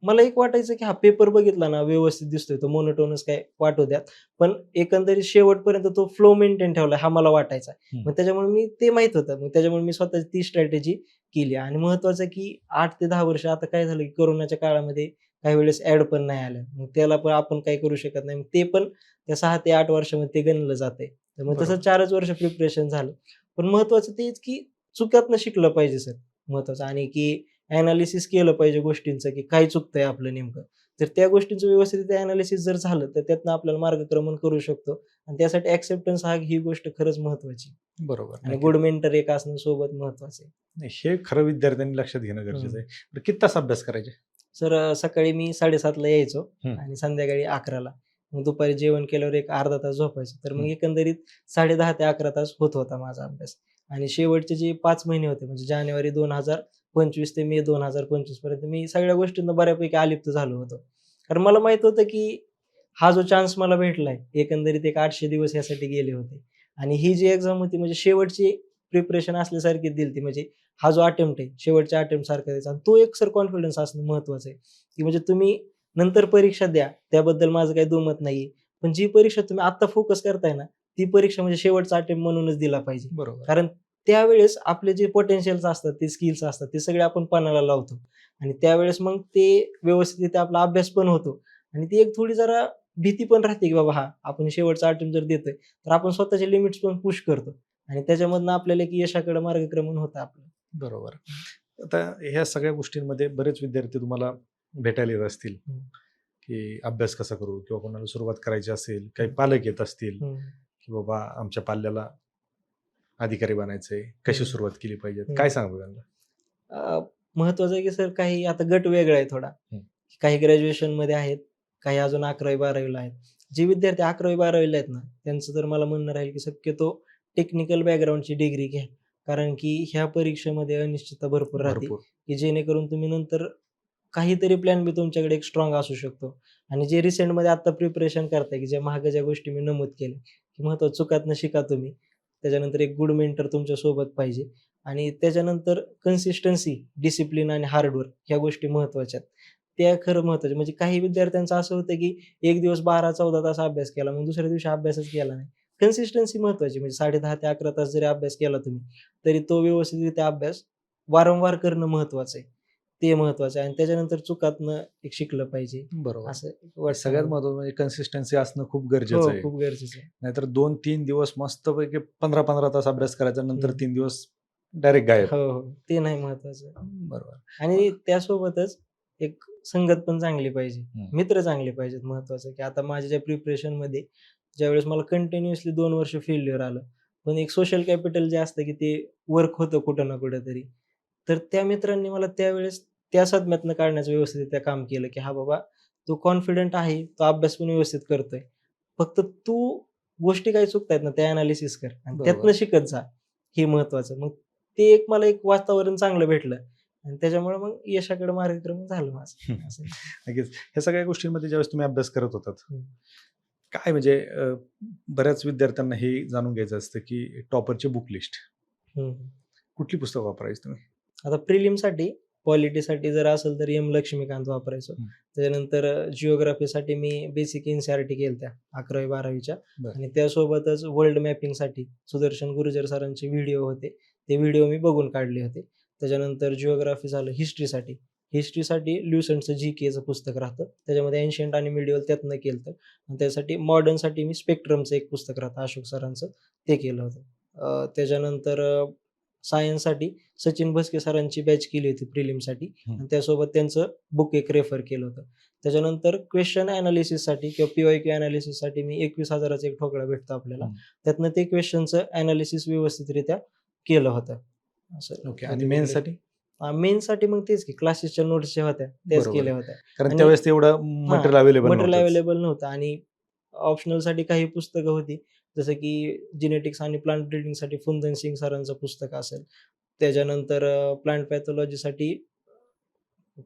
मला एक वाटायचं, की हा पेपर बघितला ना, व्यवस्थित दिसतोय, तो मोनोटोनस काय वाटू द्यात. पण एकंदरीत शेवटपर्यंत तो फ्लो मेंटेन ठेवला हा मला वाटायचा. हं. मग त्याच्यामुळे मी ते माहीत होतं. मग त्याच्यामुळे मी स्वतःची ती स्ट्रॅटेजी केली. आणि महत्वाचं की 8 ते 10 वर्ष आता काय झालं की कोरोनाच्या काळामध्ये काही वेळेस ॲड पण नाही आल्या. मग त्याला पण आपण काही करू शकत नाही. मग ते पण त्या 6 ते 8 वर्षामध्ये ते गणलं जातंय. तर मग तसं बरोबर. 4च वर्ष प्रिपरेशन झालं. पण महत्वाचं तेच की चुकातनं शिकलं पाहिजे सर महत्वाचं. आणि की ॲनालिसिस केलं पाहिजे गोष्टींचं की काय चुकतंय आपलं नेमकं. तर त्या गोष्टींचं व्यवस्थितरित्या ॲनालिसिस जर झालं, तर त्यातनं आपल्याला मार्गक्रमण करू शकतो. आणि त्यासाठी ॲक्सेप्टन्स ही गोष्ट खरंच महत्वाची आहे. बरोबर. आणि नक्कीच. गुड मेंटर एक असणं सोबत महत्वाचं आहे. नाही, हे खरं विद्यार्थ्यांनी लक्षात घेणं गरजेचं हं. आहे. तर किती तास अभ्यास करायचे? सर सकाळी मी 7:30ला यायचो हं, आणि संध्याकाळी 11ला. मग दुपारी जेवण केल्यावर एक अर्धा तास झोपायचो. तर मग हं. एकंदरीत 10:30 ते 11 तास होत होता माझा अभ्यास. आणि शेवटचे जे 5 महिने होते म्हणजे जानेवारी 2025 ते मे 2025 पर्यंत मी सगळ्या गोष्टींना बऱ्यापैकी अलिप्त झालो होतो. कारण मला माहीत होतं की हा जो चान्स मला भेटलाय, एकंदरीत एक 800 दिवस यासाठी गेले होते. आणि ही जी एक्झाम होती म्हणजे शेवटची प्रिपरेशन असल्यासारखीच दिली होती. म्हणजे हा जो अटेम्प्ट आहे, शेवटच्या अटेम्प्ट सारखा द्यायचा आणि तो एक सर कॉन्फिडन्स असणं महत्त्वाचं आहे, की म्हणजे तुम्ही नंतर परीक्षा द्या, त्याबद्दल माझं काही दुमत नाहीये. पण जी परीक्षा तुम्ही आत्ता फोकस करताय ना, ती परीक्षा म्हणजे शेवटचा अटेम्प्ट म्हणूनच दिला पाहिजे. बरोबर. कारण त्यावेळेस आपले जे पोटेन्शियल्स असतात, ते स्किल्स असतात, ते सगळे आपण पणाला लावतो. आणि त्यावेळेस मग ते व्यवस्थितरित्या आपला अभ्यास पण होतो. आणि ती एक थोडी जरा भीती पण राहते, की बाबा हां, आपण शेवटचा अटेम्प्ट जर देतोय, तर आपण स्वतःचे लिमिट्स पण पुश करतो. आणि त्याच्यामधनं आपल्याला एक यशाकडे मार्गक्रमण होतं आपलं. बरोबर. आता ह्या सगळ्या गोष्टींमध्ये बरेच विद्यार्थी तुम्हाला भेटायला येत असतील, हं, की अभ्यास कसा करू किंवा कोणाला सुरुवात करायची असेल, काही हं, पालक येत असतील, हं, की बाबा आमच्या पाल्याला अधिकारी बनायचंय, कशी हं, सुरुवात केली पाहिजे? हं. काय सांगू त्यांना? अ, महत्वाचं आहे की सर काही आता गट वेगळा आहे थोडा. हं, काही ग्रॅज्युएशनमध्ये आहेत, काही अजून 11वी-12वीला आहेत. जे विद्यार्थी 11वी-12वीला आहेत ना, त्यांचं तर मला म्हणणं राहील की शक्यतो टेक्निकल बॅकग्राऊंडची डिग्री घ्या. कारण की ह्या परीक्षेमध्ये अनिश्चितता भरपूर राहते, भरपूर. की जेणेकरून तुम्ही नंतर काहीतरी प्लॅन बी तुमच्याकडे एक स्ट्राँग असू शकतो. आणि जे रिसेंटमध्ये आता प्रिपरेशन करताय, की ज्या मागे ज्या गोष्टी मी नमूद केल्या, की महत्त्वाचं चुकातनं शिका तुम्ही. त्याच्यानंतर एक गुड मेंटर तुमच्या सोबत पाहिजे. आणि त्याच्यानंतर कन्सिस्टन्सी, डिसिप्लिन आणि हार्ड ह्या गोष्टी महत्त्वाच्या आहेत. त्या खरं महत्त्वाच्या. म्हणजे काही विद्यार्थ्यांचं असं होतं, की एक दिवस 12-14 तास अभ्यास केला, मग दुसऱ्या दिवशी अभ्यासच केला नाही. कन्सिस्टन्सी महत्त्वाची. म्हणजे 10.5 ते 11 तास जरी अभ्यास केला तुम्ही, तरी तो व्यवस्थितरित्या अभ्यास वारंवार करणं महत्त्वाचं आहे. ते महत्त्वाचं आहे आणि त्याच्यानंतर चुकातनं एक शिकलं पाहिजे, बरोबर. असं हे वाटतं सगळ्यात मला. महत्त्वाचं म्हणजे कन्सिस्टन्सी असणं खूप हो, गरजेचं आहे. खूप गरजेचं आहे. नाहीतर 2-3 दिवस मस्तपैकी 15-15 तास अभ्यास करायचा, नंतर हं. 3 दिवस डायरेक्ट गायब. हो, हो. ते नाही महत्त्वाचं. बरोबर. आणि त्यासोबतच एक संगत पण चांगली पाहिजे. हं. मित्र चांगले पाहिजेत महत्त्वाचं, की आता माझ्या ज्या प्रिपरेशनमध्ये ज्यावेळेस मला कंटिन्युअसली 2 वर्ष फेल्युअर आलं. पण एक सोशल कॅपिटल जे असतं, की ते वर्क होतं कुठं ना कुठेतरी. तर त्या मित्रांनी मला त्यावेळेस त्या सदम्यातनं काढण्याचं व्यवस्थितरित्या काम केलं, की "हां बाबा, तो कॉन्फिडंट आहे, तो अभ्यास पण व्यवस्थित करतोय. फक्त तू गोष्टी काही चुकतायत ना, त्या एनालिसिस कर आणि त्यातनं बरोबर. शिकत जा." हे महत्त्वाचं. मग ते एक मला एक वातावरण चांगलं भेटलं. आणि त्याच्यामुळे मग यशाकडे मार्गक्रमण झालं हं. माझं. असं. नक्कीच. ह्या सगळ्या गोष्टींमध्ये ज्यावेळेस तुम्ही अभ्यास करत होतात, हं, काय म्हणजे बऱ्याच विद्यार्थ्यांना हे जाणून घ्यायचं असतं, की टॉपरची बुक लिस्ट. हं. कुठली पुस्तकं वापरायची तुम्ही? आता प्रिलिमसाठी, पॉलिटीसाठी जर असेल तर एम. लक्ष्मीकांत वापरायचो. हं. त्याच्यानंतर जिओग्राफीसाठी मी बेसिक एन-सी-आर-टी केलत्या 11वी-12वीच्या. बरं. आणि त्यासोबतच वर्ल्ड मॅपिंगसाठी सुदर्शन गुर्जर सरांचे व्हिडिओ होते. ते व्हिडिओ मी बघून काढले होते. त्याच्यानंतर जिओग्राफी झालं. हिस्ट्रीसाठी. हिस्ट्रीसाठी ल्युसंटचं जी-केचं पुस्तक राहतं. त्याच्यामध्ये एन्शियंट आणि मिडिव्हल त्यातनं केलतं. आणि त्यासाठी मॉडर्नसाठी मी स्पेक्ट्रमचं एक पुस्तक राहतं अशोक सरांचं, ते केलं होतं. त्याच्यानंतर सायन्ससाठी सचिन भस्के सरांची बॅच केली होती प्रिलिमसाठी हं. आणि त्यासोबत त्यांचं बुक एक रेफर केलं होतं. त्याच्यानंतर क्वेश्चन एनालिसिससाठी किंवा पी-वाय-क्यू एनालिसिससाठी मी 21,000चा एक ठोकळा भेटतो आपल्याला. हं. त्यातनं ते क्वेश्चनचं एनालिसिस व्यवस्थितरित्या केलं होतं. असं ओके. आणि होती बुक लिस्ट. मेन्ससाठी? मेन्ससाठी मग तेच की क्लासेसच्या नोट्स ज्या होत्या त्याच बरोबर आहे. केल्या होत्या. कारण आणि त्यावेळेस तेवढं हां, मटेरियल अवेलेबल मटेरियल नव्हतंच. अवेलेबल नव्हतं. आणि ऑप्शनलसाठी काही पुस्तकं होती. जसं की जेनेटिक्स आणि प्लांट ब्रीडिंगसाठी फुंदन सिंग सरांचं पुस्तक असेल. त्याच्यानंतर प्लांट पॅथॉलॉजीसाठी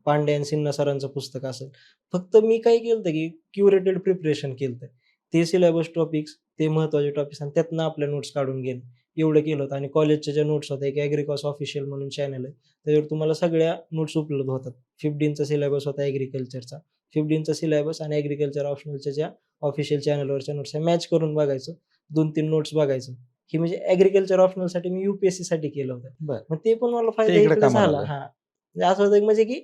पांडे आणि सिन्हा सरांचं पुस्तक असेल. फक्त मी काय केलं होतं, की क्युरेटेड प्रिपरेशन केलं होतं. ते सिलेबस टॉपिक्स, ते महत्त्वाचे टॉपिक्स आणि त्यातनं आपल्या नोट्स काढून घेणे, एवढं केलं होतं. आणि कॉलेजच्या ज्या नोट्स होत्या, एक ॲग्रिकॉस ऑफिशियल म्हणून चॅनल आहे. त्याच्यावर तुम्हाला सगळ्या नोट्स उपलब्ध होतात. 15चा सिलेबस होता ॲग्रिकल्चरचा. 15चा सिलेबस आणि ॲग्रिकल्चर ऑप्शनलच्या ज्या ऑफिशियल चॅनलवरच्या नोट्स मॅच करून बघायचं. 2-3 नोट्स बघायचं. ही म्हणजे ॲग्रिकल्चर ऑप्शनलसाठी मी UPSC साठी केलं होतं. बरं. मग ते पण मला फायदा ते इकडे इकडे कामाला झाला. आलं. हां. म्हणजे असं होतं की म्हणजे की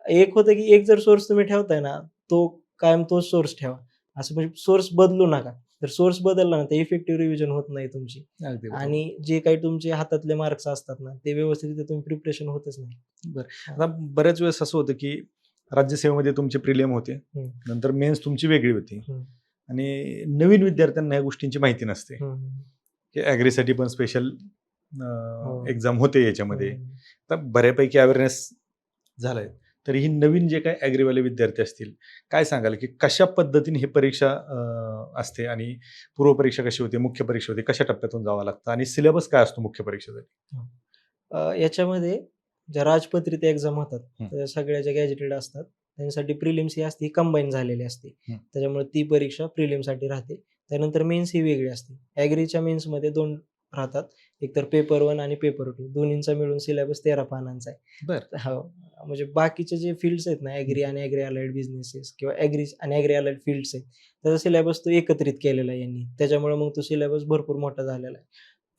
एक होतं की एक जर सोर्स तुम्ही ठेवताय ना, तो कायम तोच सोर्स ठेवा. असं म्हणजे सोर्स बदलू नका. तर सोर्स बदलला ना, तर इफेक्टिव्ह रिव्हिजन होत नाही तुमची अगदी बरोबर. आणि जे काही तुमचे हातातले मार्क्स असतात ना, ते व्यवस्थितरित्या तुम्ही प्रिपरेशन होतच नाही. बरं. हां. आता बऱ्याच वेळेस असं होतं, की राज्यसेवेमध्ये तुमचे प्रिलिम होते. हं, नंतर मेन्स तुमची वेगळी होती हं, आणि नवीन विद्यार्थ्यांना ह्या गोष्टींची माहिती नसते, हं, हं. की ॲग्रीसाठी पण स्पेशल हो. एक्झाम होते याच्यामध्ये. हं, तर बऱ्यापैकी अवेअरनेस झालाय. तर ही नवीन जे काही ॲग्रीवाले विद्यार्थी असतील, काय सांगाल, की कशा पद्धतीने ही परीक्षा असते आणि पूर्वपरीक्षा कशी होते, मुख्य परीक्षा होते, कशा टप्प्यातून जावं लागतं आणि सिलेबस काय असतो मुख्य परीक्षेसाठी? हं. याच्यामध्ये ज्या राजपत्रित एक्झाम होतात, हं. त्या सगळ्या ज्या गॅजेटेड असतात, त्यांच्यासाठी प्रिलिम्स ही असते, ही कंबाईन झालेली असते. हं. त्याच्यामुळे ती परीक्षा प्रिलिमसाठी राहते. त्यानंतर मेन्स ही वेगळी असते. ॲग्रीच्या मेन्समध्ये 2 राहतात. एक तर पेपर 1 आणि पेपर 2 दोन्हींचा मिळून सिलेबस 13 पानांचा आहे. बरं. हो. म्हणजे बाकीचे जे फील्ड्स आहेत ना, ॲग्री आणि ॲग्री अलाइड बिझनेसेस किंवा ॲग्री आणि ॲग्री अलाइड फील्ड्स आहेत, त्याचा सिलेबस तो एकत्रित केलेला आहे यांनी. त्याच्यामुळे मग तो सिलेबस भरपूर मोठा झालेला आहे.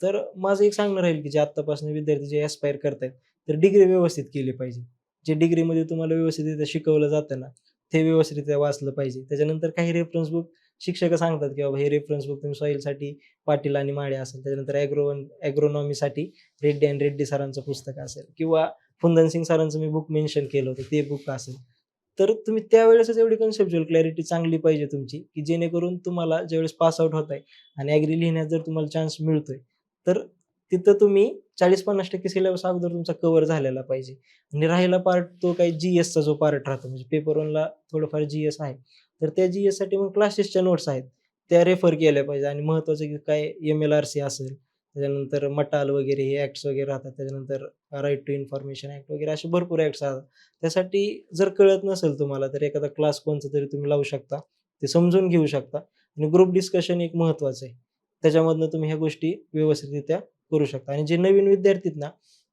तर माझं एक सांगणं राहील, की जे आत्तापासून विद्यार्थी जे ॲस्पायर करतायत, तर डिग्री व्यवस्थित केली पाहिजे. जे डिग्रीमध्ये तुम्हाला व्यवस्थितरित्या शिकवलं जातं ना, ते व्यवस्थितरित्या वाचलं पाहिजे. त्याच्यानंतर काही रेफरन्स बुक शिक्षक सांगतात, की बाबा हे रेफरन्स बुक तुम्ही सॉईलसाठी पाटील आणि माळे असेल, त्याच्यानंतर ॲग्रोनॉमीसाठी रेड्डी अँड रेड्डी सरांचं पुस्तक असेल किंवा फुंदनसिंग सरांचं मी बुक मेन्शन केलं होतं, ते बुक असेल. तर तुम्ही त्यावेळेसच एवढी कन्सेप्च्युअल क्लॅरिटी चांगली पाहिजे तुमची, की जेणेकरून तुम्हाला ज्यावेळेस पास आउट होताय आणि ॲग्री लिहिण्यात जर तुम्हाला चान्स मिळतोय, तर तिथं तुम्ही 40-50% सिलेबस अगोदर तुमचा कव्हर झालेला पाहिजे. आणि राहिला पार्ट तो काही जी-एसचा जो पार्ट राहतो म्हणजे पेपर 1ला थोडंफार जी-एस आहे. तर त्या जी-एससाठी मग क्लासेसच्या नोट्स आहेत. त्या रेफर केल्या पाहिजे आणि महत्त्वाचं की काय एम-एल-आर-सी असेल, त्याच्यानंतर मटाल वगैरे हे ॲक्ट्स वगैरे राहतात. त्याच्यानंतर राईट टू इन्फॉर्मेशन ॲक्ट वगैरे असे भरपूर ॲक्ट्स राहतात. त्यासाठी जर कळत नसेल तुम्हाला तर एखादा क्लास कोणचा तरी तुम्ही लावू शकता. ते समजून घेऊ शकता आणि ग्रुप डिस्कशन एक महत्त्वाचं आहे. त्याच्यामधनं तुम्ही ह्या गोष्टी व्यवस्थितरित्या करू शकता आणि जे नवीन विद्यार्थी आहेत ना,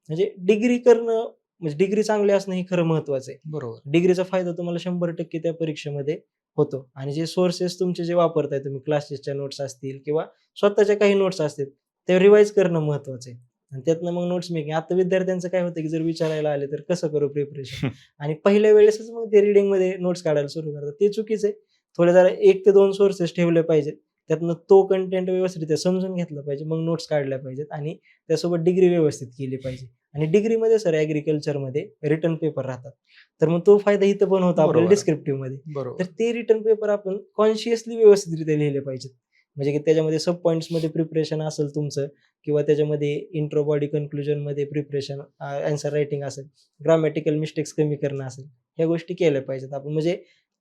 म्हणजे डिग्री करणं म्हणजे डिग्री चांगली असणं हे खरं महत्त्वाचं आहे. बरोबर. डिग्रीचा फायदा तुम्हाला 100% त्या परीक्षेमध्ये होतो आणि जे सोर्सेस तुमचे जे वापरताय तुम्ही क्लासेसच्या नोट्स असतील किंवा स्वतःच्या काही नोट्स असतील, ते रिवाईज करणं महत्त्वाचं आहे आणि त्यातनं मग नोट्स मेकिंग. आता विद्यार्थ्यांचं काय होतं, की जर विचारायला आले तर कसं करू प्रिपरेशन आणि पहिल्या वेळेसच मग ते रीडिंगमध्ये नोट्स काढायला सुरू करतात. ते चुकीचं आहे. थोडे जरा 1 ते 2 सोर्सेस ठेवले पाहिजेत. त्यातनं तो कंटेंट व्यवस्थितरित्या समजून घेतला पाहिजे. मग नोट्स काढल्या पाहिजेत आणि त्यासोबत डिग्री व्यवस्थित केली पाहिजे. आणि डिग्रीमध्ये सर ॲग्रीकल्चरमध्ये रिटन पेपर राहतात. तर मग तो फायदा इथं पण होतो आपल्याला बरोबर. डिस्क्रिप्टिव्हमध्ये. बरोबर. तर ते रिटन पेपर आपण कॉन्शियसली व्यवस्थितरित्या लिहिले पाहिजेत. म्हणजे की त्याच्यामध्ये सब पॉइंट्समध्ये प्रिपरेशन असेल तुमचं किंवा त्याच्यामध्ये इंट्रो बॉडी कन्क्लुजनमध्ये प्रिपरेशन ॲन्सर रायटिंग असेल, ग्रामॅटिकल मिस्टेक्स कमी करणं असेल, ह्या गोष्टी केल्या पाहिजेत आपण. म्हणजे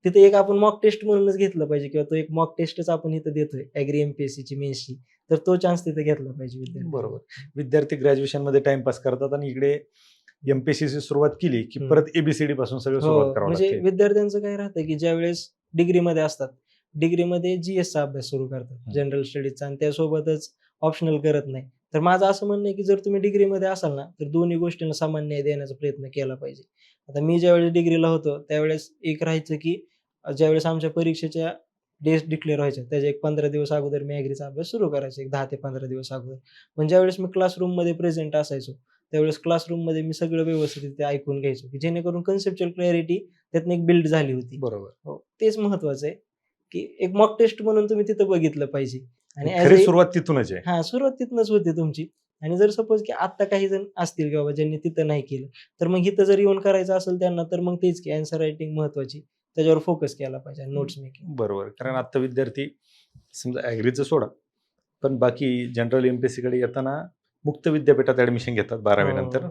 तिथे एक आपण मॉक टेस्ट म्हणूनच घेतलं पाहिजे किंवा तो एक मॉक टेस्टच आपण इथं देतोय ॲग्री एम-पी-एस-सीची मेन्सची. तर तो चान्स तिथे घेतला पाहिजे विद्यार्थ्यांनी. बरोबर. विद्यार्थी ग्रॅज्युएशनमध्ये टाईमपास करतात आणि इकडे एम-पी-एस-सीची सुरुवात केली, की हं. परत ए पासून सगळं सुरुवात हो, करावं म्हणजे लागते. विद्यार्थ्यांचं काय राहतं, की ज्यावेळेस डिग्रीमध्ये असतात, डिग्रीमध्ये जी-एसचा अभ्यास सुरू करतात, हं. जनरल स्टडीजचा आणि त्यासोबतच ऑप्शनल करत नाही. तर माझं असं म्हणणं आहे, की जर तुम्ही डिग्रीमध्ये असाल ना, तर दोन्ही गोष्टींना समान न्याय देण्याचा प्रयत्न केला पाहिजे. आता मी ज्यावेळेस डिग्रीला होतो, त्यावेळेस एक राहायचं, की ज्यावेळेस आमच्या परीक्षेच्या डेट्स डिक्लेअर व्हायच्या, त्याच्या एक 15 दिवस अगोदर मी ॲग्रीचा अभ्यास सुरू करायचो, एक 10 ते 15 दिवस अगोदर. पण ज्यावेळेस मी क्लासरूममध्ये प्रेझेंट असायचो, त्यावेळेस क्लासरूममध्ये मी सगळं व्यवस्थितरित्या ऐकून घ्यायचो, की जेणेकरून कन्सेप्च्युअल क्लॅरिटी त्यातनं एक बिल्ड झाली होती. बरोबर. हो, तेच महत्त्वाचं आहे, की एक मॉक टेस्ट म्हणून तुम्ही तिथं बघितलं पाहिजे आणि ॲज खरी ए सुरुवात तिथूनच आहे. हां, सुरुवात तिथनंच होते तुमची आणि जर सपोज की आत्ता काही जण असतील की बाबा ज्यांनी तिथं नाही केलं, तर मग इथं जर येऊन करायचं असेल त्यांना, तर मग तेच की ॲन्सर रायटिंग महत्त्वाची. त्याच्यावर फोकस केला पाहिजे आणि नोट्स मेकिंग. बरोबर. कारण आता विद्यार्थी समजा ॲग्रीचं सोडा, पण बाकी जनरल एम-पी-एस-सीकडे येताना मुक्त विद्यापीठात ॲडमिशन घेतात 12वी नंतर हो,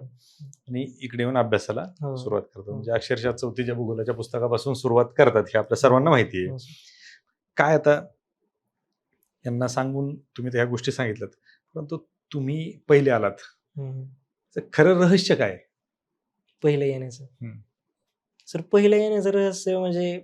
आणि इकडे येऊन अभ्यासाला हो, सुरुवात करतात. हो, म्हणजे अक्षरशः चौथीच्या भूगोलाच्या पुस्तकापासून सुरुवात करतात, हे आपल्या सर्वांना माहिती आहे. हो. काय आता यांना सांगून तुम्ही तर ह्या गोष्टी सांगितल्यात, परंतु तुम्ही पहिले आलात, हं, तर खरं रहस्य काय आहे? पहिलं येण्याचं. हं. सर पहिलं येण्याचं रहस्य म्हणजे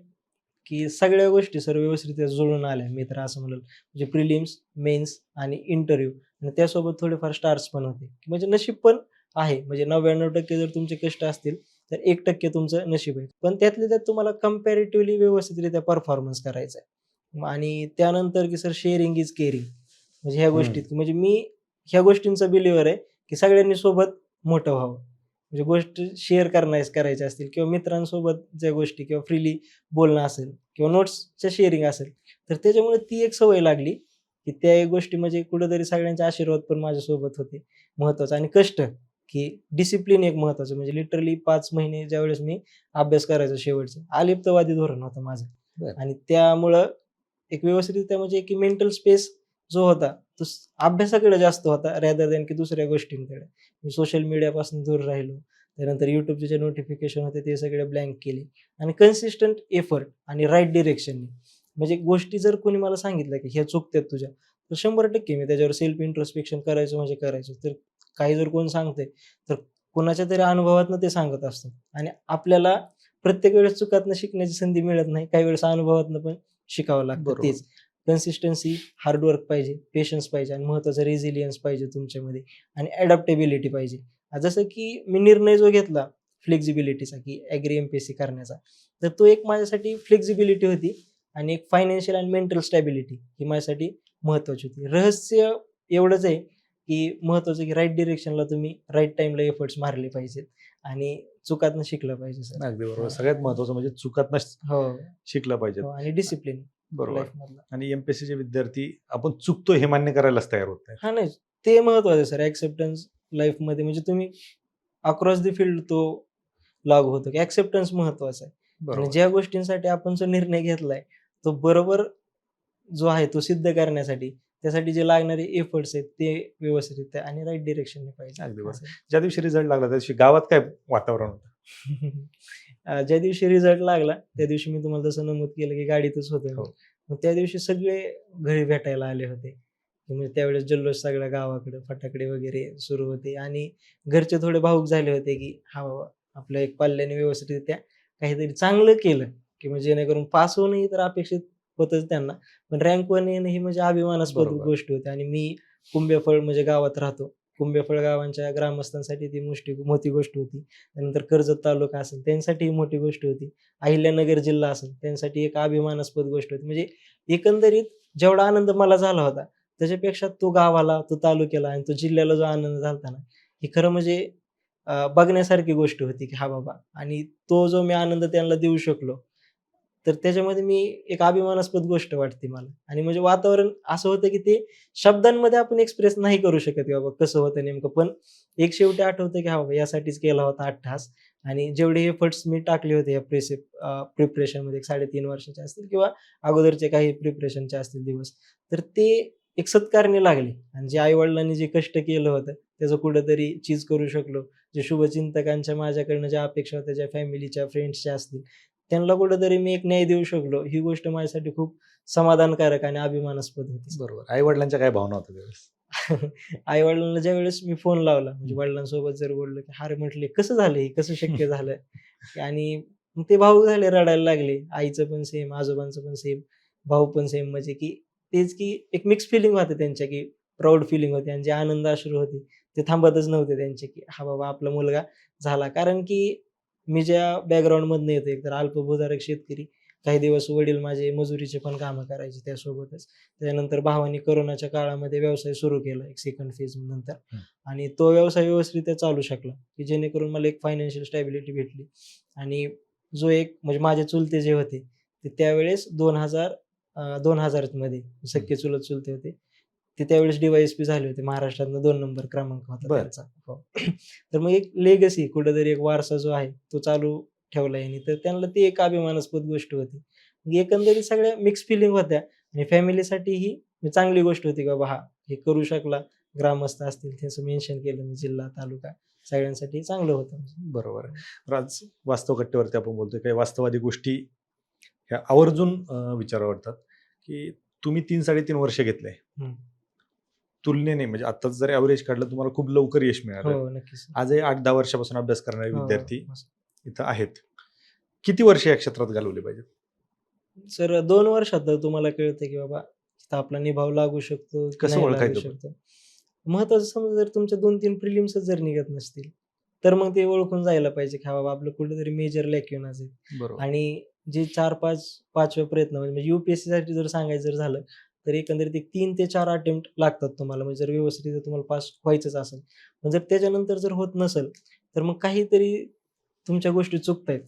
की सगळ्या गोष्टी सर व्यवस्थितरित्या जुळून आल्या. मी तर असं म्हणेल. म्हणजे प्रिलिम्स, मेन्स आणि इंटरव्ह्यू आणि त्यासोबत थोडेफार स्टार्स पण होते. म्हणजे नशीब पण आहे. म्हणजे 99% जर तुमचे कष्ट असतील, तर 1% तुमचं नशीब आहे. पण त्यातल्या त्यात तुम्हाला कंपॅरेटिव्हली व्यवस्थितरित्या परफॉर्मन्स करायचा आहे. आणि त्यानंतर की सर शेअरिंग इज केअरिंग. म्हणजे ह्या गोष्टीत म्हणजे मी ह्या गोष्टींचा बिलीवर आहे की सगळ्यांनी सोबत मोठं व्हावं. म्हणजे गोष्ट शेअर करायच्या असतील किंवा मित्रांसोबत ज्या गोष्टी किंवा फ्रीली बोलणं असेल किंवा नोट्सच्या शेअरिंग असेल, तर त्याच्यामुळे ती एक सवय लागली की त्या एक गोष्टी म्हणजे कुठेतरी सगळ्यांचे आशीर्वाद पण माझ्यासोबत होते महत्वाचं, आणि कष्ट, की डिसिप्लिन एक महत्वाचं. म्हणजे लिटरली 5 महिने ज्यावेळेस मी अभ्यास करायचो शेवटचं, अलिप्तवादी धोरण होतं माझं. बरं. आणि त्यामुळं एक व्यवस्थितरित्या म्हणजे की मेंटल स्पेस जो होता तो अभ्यासाकडे जास्त होता रॅदर दॅन की दुसऱ्या गोष्टींकडे. मी सोशल मीडियापासून दूर राहिलो. त्यानंतर YouTubeचे जे नोटिफिकेशन होते ते सगळे ब्लँक केले आणि कन्सिस्टंट एफर्ट आणि राईट डिरेक्शननी. म्हणजे गोष्टी जर कोणी मला सांगितल्या की ह्या चुकत्यात तुझ्या, तर 100% मी त्याच्यावर सेल्फ इंट्रोस्पेक्शन करायचो म्हणजे करायचो. तर काही जर कोण सांगतंय, तर कोणाच्या तरी अनुभवातनं ते सांगत असतात आणि आपल्याला प्रत्येक वेळेस चुकातनं शिकण्याची संधी मिळत नाही. काही वेळेस अनुभवातनं पण शिकावं लागतं. बरोबर. तेच कन्सिस्टन्सी, हार्डवर्क पाहिजे, पेशन्स पाहिजे आणि महत्त्वाचं रेझिलियन्स पाहिजे तुमच्यामध्ये आणि अडॅप्टेबिलिटी पाहिजे. जसं की मी निर्णय जो घेतला फ्लेक्सिबिलिटीचा की ॲग्री एम-पी-एस-सी करण्याचा, तर तो एक माझ्यासाठी फ्लेक्सिबिलिटी होती आणि एक फायनान्शियल आणि मेंटल स्टॅबिलिटी ही माझ्यासाठी महत्त्वाची होती. रहस्य एवढंच आहे की महत्त्वाचं की राईट डिरेक्शनला तुम्ही राईट टाईमला एफर्ट्स मारले पाहिजेत आणि चुकातनं शिकलं पाहिजे सर. अगदी बरोबर. हां. सगळ्यात महत्त्वाचं म्हणजे चुकातनं हो, शिकलं पाहिजे. हो आणि डिसिप्लिन बरोबर. लाईफमधला. आणि एम-पी-एस-सीचे विद्यार्थी आपण चुकतो हे मान्य करायलाच तयार होत नाहीत. हां, नाही ते महत्त्वाचं आहे सर ॲक्सेप्टन्स लाईफमध्ये. म्हणजे तुम्ही अक्रॉस द फील्ड तो लागू होतो की ॲक्सेप्टन्स महत्त्वाचा आहे आणि बरोबर. ज्या गोष्टींसाठी आपण जो निर्णय घेतलाय, तो बरोबर जो आहे तो सिद्ध करण्यासाठी त्यासाठी जे लागणारे एफर्ट्स आहेत ते व्यवस्थितरित्या आणि राईट डिरेक्शनने पाहिजे. अगदी बरोबर. असं. ज्या दिवशी रिझल्ट लागला त्या दिवशी गावात काय वातावरण होतं? ज्या दिवशी रिझल्ट लागला त्या दिवशी मी तुम्हाला जसं नमूद केलं की गाडीतच होतो मी. हो. मग त्या दिवशी सगळे घरी भेटायला आले होते. म्हणजे त्यावेळेस जल्लोष सगळ्या गावाकडं, फटाकडे वगैरे सुरू होते आणि घरचे थोडे भावूक झाले होते की हां बाबा, आपल्या एक पाल्याने व्यवस्थितरित्या काहीतरी चांगलं केलं, की म्हणजे जेणेकरून पास होणंही तर अपेक्षित होतंच त्यांना. पण रँक 1 येणं ही म्हणजे अभिमानास्पद बरोबर. गोष्ट होती आणि मी कुंभेफळ म्हणजे गावात राहतो. कुंभेफळ गावांच्या ग्रामस्थांसाठी ती मोठी गोष्ट होती. त्यानंतर कर्जत तालुका असेल त्यांसाठी ही मोठी गोष्ट होती. अहिल्यानगर जिल्हा असेल त्यांसाठी एक अभिमानास्पद गोष्ट होती. म्हणजे एकंदरीत जेवढा आनंद मला झाला होता, त्याच्यापेक्षा तो गावाला, तो तालुक्याला आणि तो जिल्ह्याला जो आनंद झाला होता ना, हे खरं म्हणजे बघण्यासारखी गोष्ट होती की हां बाबा, आणि तो जो मी आनंद त्यांना देऊ शकलो, तर त्याच्यामध्ये मी एक अभिमानास्पद गोष्ट वाटते मला. आणि म्हणजे वातावरण असं होतं की ते शब्दांमध्ये आपण एक्सप्रेस नाही करू शकत की बाबा कसं होतं नेमकं. पण एक शेवटी आठवतं की हां बाबा, यासाठीच केला होता अट्टहास आणि जेवढे एफर्ट्स मी टाकले होते या प्रिपरेशनमध्ये 3.5 वर्षाचे असतील किंवा अगोदरचे काही प्रिपरेशनचे असतील दिवस, तर ते एक सत्कारणी लागले आणि जे आई-वडिलांनी जे कष्ट केलं होतं, त्याचं कुठेतरी चीज करू शकलो. जे शुभचिंतकांच्या माझ्याकडनं ज्या अपेक्षा होत्या, ज्या फॅमिलीच्या, फ्रेंड्सच्या असतील, त्यांना कुठेतरी मी एक न्याय देऊ शकलो. ही गोष्ट माझ्यासाठी खूप समाधानकारक आणि अभिमानास्पद होती. बरोबर. आई-वडिलांच्या काय भावना होत्या त्यावेळेस? आई-वडिलांना ज्यावेळेस मी फोन लावला, म्हणजे हं. वडिलांसोबत जर बोललो, की "अरे," म्हटले, "कसं झालं हे? कसं शक्य झालं?" आणि मग ते भावुक झाले, रडायला लागले. आईचं पण सेम, आजोबांचं पण सेम, भाऊ पण सेम. म्हणजे की तेच की एक मिक्स फिलिंग होते त्यांच्या, की प्राउड फिलिंग होती आणि जे आनंद अश्रू होते, ते थांबतच नव्हते त्यांचे, की "हां बाबा, आपला मुलगा झाला." कारण की मी ज्या बॅकग्राऊंडमधनं येतो, एकतर अल्पभूधारक शेतकरी. काही दिवस वडील माझे मजुरीचे पण कामं करायचे त्यासोबतच. त्याच्यानंतर भावाने कोरोनाच्या काळामध्ये व्यवसाय सुरू केला एक सेकंड फेज नंतर हं. आणि तो व्यवसाय व्यवस्थितरित्या चालू शकला, की जेणेकरून मला एक फायनान्शियल स्टॅबिलिटी भेटली आणि जो एक म्हणजे माझे चुलते जे होते, ते त्यावेळेस 2000 मध्ये हं. सख्खे चुलत-चुलते होते. ते त्यावेळेस डी-वाय-एस-पी झाले होते. महाराष्ट्रातनं 2 नंबर क्रमांक होता बरं. त्यांचा. हो. तर मग एक लेगसी कुठेतरी एक वारसा जो आहे, तो चालू ठेवला यांनी. तर त्यांना ती एक अभिमानास्पद गोष्ट होती. मग एकंदरीत सगळ्या मिक्स फिलिंग होत्या आणि फॅमिलीसाठीही चांगली गोष्ट होती, की बाबा हां, हे करू शकला. ग्रामस्थ असतील त्याचं मेन्शन केलं मी, जिल्हा, तालुका सगळ्यांसाठी चांगलं होतं. बरोबर आहे. तर आज वास्तव कट्ट्यावरती आपण बोलतोय. काही वास्तववादी गोष्टी ह्या आवर्जून विचाराव्या वाटतात, की तुम्ही 3-3.5 वर्ष घेतले. हं. तुलनेने म्हणजे आत्ताच जर ॲव्हरेज काढलं तुम्हाला खूप लवकर यश हो, मिळालं. नक्कीच. आजही 8-10 वर्षापासून अभ्यास करणारे हो. विद्यार्थी इथं आहेत. किती वर्ष या क्षेत्रात घालवली पाहिजेत? सर 2 वर्षात तर तुम्हाला कळतं, की बाबा इथं आपला निभाव लागू शकतो की कसं नाही लागू ओळखायचं पण? शकतो. महत्त्वाचं समजा जर तुमच्या 2-3 प्रिलिम्सच जर निघत नसतील, तर मग ते ओळखून जायला पाहिजे, की हा बाबा आपलं कुठेतरी मेजर लॅक्युनाज आहे. बरोबर. आणि जे 4-5 5वे प्रयत्न म्हणजे यू-पी-एस-सीसाठी जर सांगायचं जर झालं, तर एकंदरीत एक 3 ते 4 अटेम्प्ट लागतात तुम्हाला. म्हणजे जर व्यवस्थित तुम्हाला पास व्हायचंच असेल. पण जर त्याच्यानंतर जर होत नसेल, तर मग काहीतरी तुमच्या गोष्टी चुकतायत.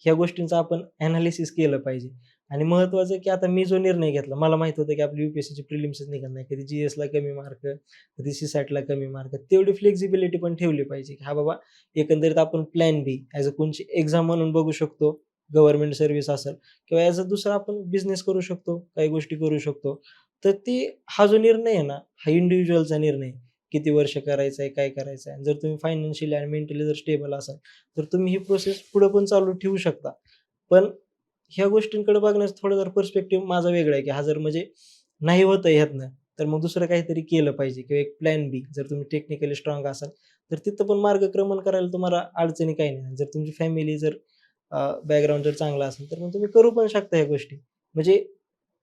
ह्या गोष्टींचं आपण एनालिसिस केलं पाहिजे. आणि महत्त्वाचं की आता मी जो निर्णय घेतला, मला माहीत होतं की आपली यू-पी-एस-सीची प्रिलिम्सच निघत नाही. कधी जी-एसला कमी मार्क, कधी सी-सॅटला कमी मार्क. तेवढी फ्लेक्सिबिलिटी पण ठेवली पाहिजे, की हां बाबा, एकंदरीत आपण प्लॅन बी ॲज अ कोणची एक्झाम म्हणून बघू शकतो. गव्हर्नमेंट सर्व्हिस असेल किंवा ॲज अ दुसरा आपण बिझनेस करू शकतो, काही गोष्टी करू शकतो. तर ते हा जो निर्णय आहे ना, हा इंडिव्हिज्युअलचा निर्णय आहे. किती वर्ष करायचं आहे, काय करायचं आहे. जर तुम्ही फायनान्शियली आणि मेंटली जर स्टेबल असाल, तर तुम्ही ही प्रोसेस पुढे पण चालू ठेवू शकता. पण ह्या गोष्टींकडे बघण्याचा थोडा जर पर्स्पेक्टिव्ह माझा वेगळा आहे, की हा जर म्हणजे नाही होत आहे ह्यातनं, तर मग दुसरं काहीतरी केलं पाहिजे किंवा एक प्लॅन बी. जर तुम्ही टेक्निकली स्ट्राँग असाल, तर तिथं पण मार्गक्रमण करायला तुम्हाला अडचणी काही नाही. जर तुमची फॅमिली जर बॅकग्राऊंड जर चांगला असेल, तर मग तुम्ही करू पण शकता ह्या गोष्टी. म्हणजे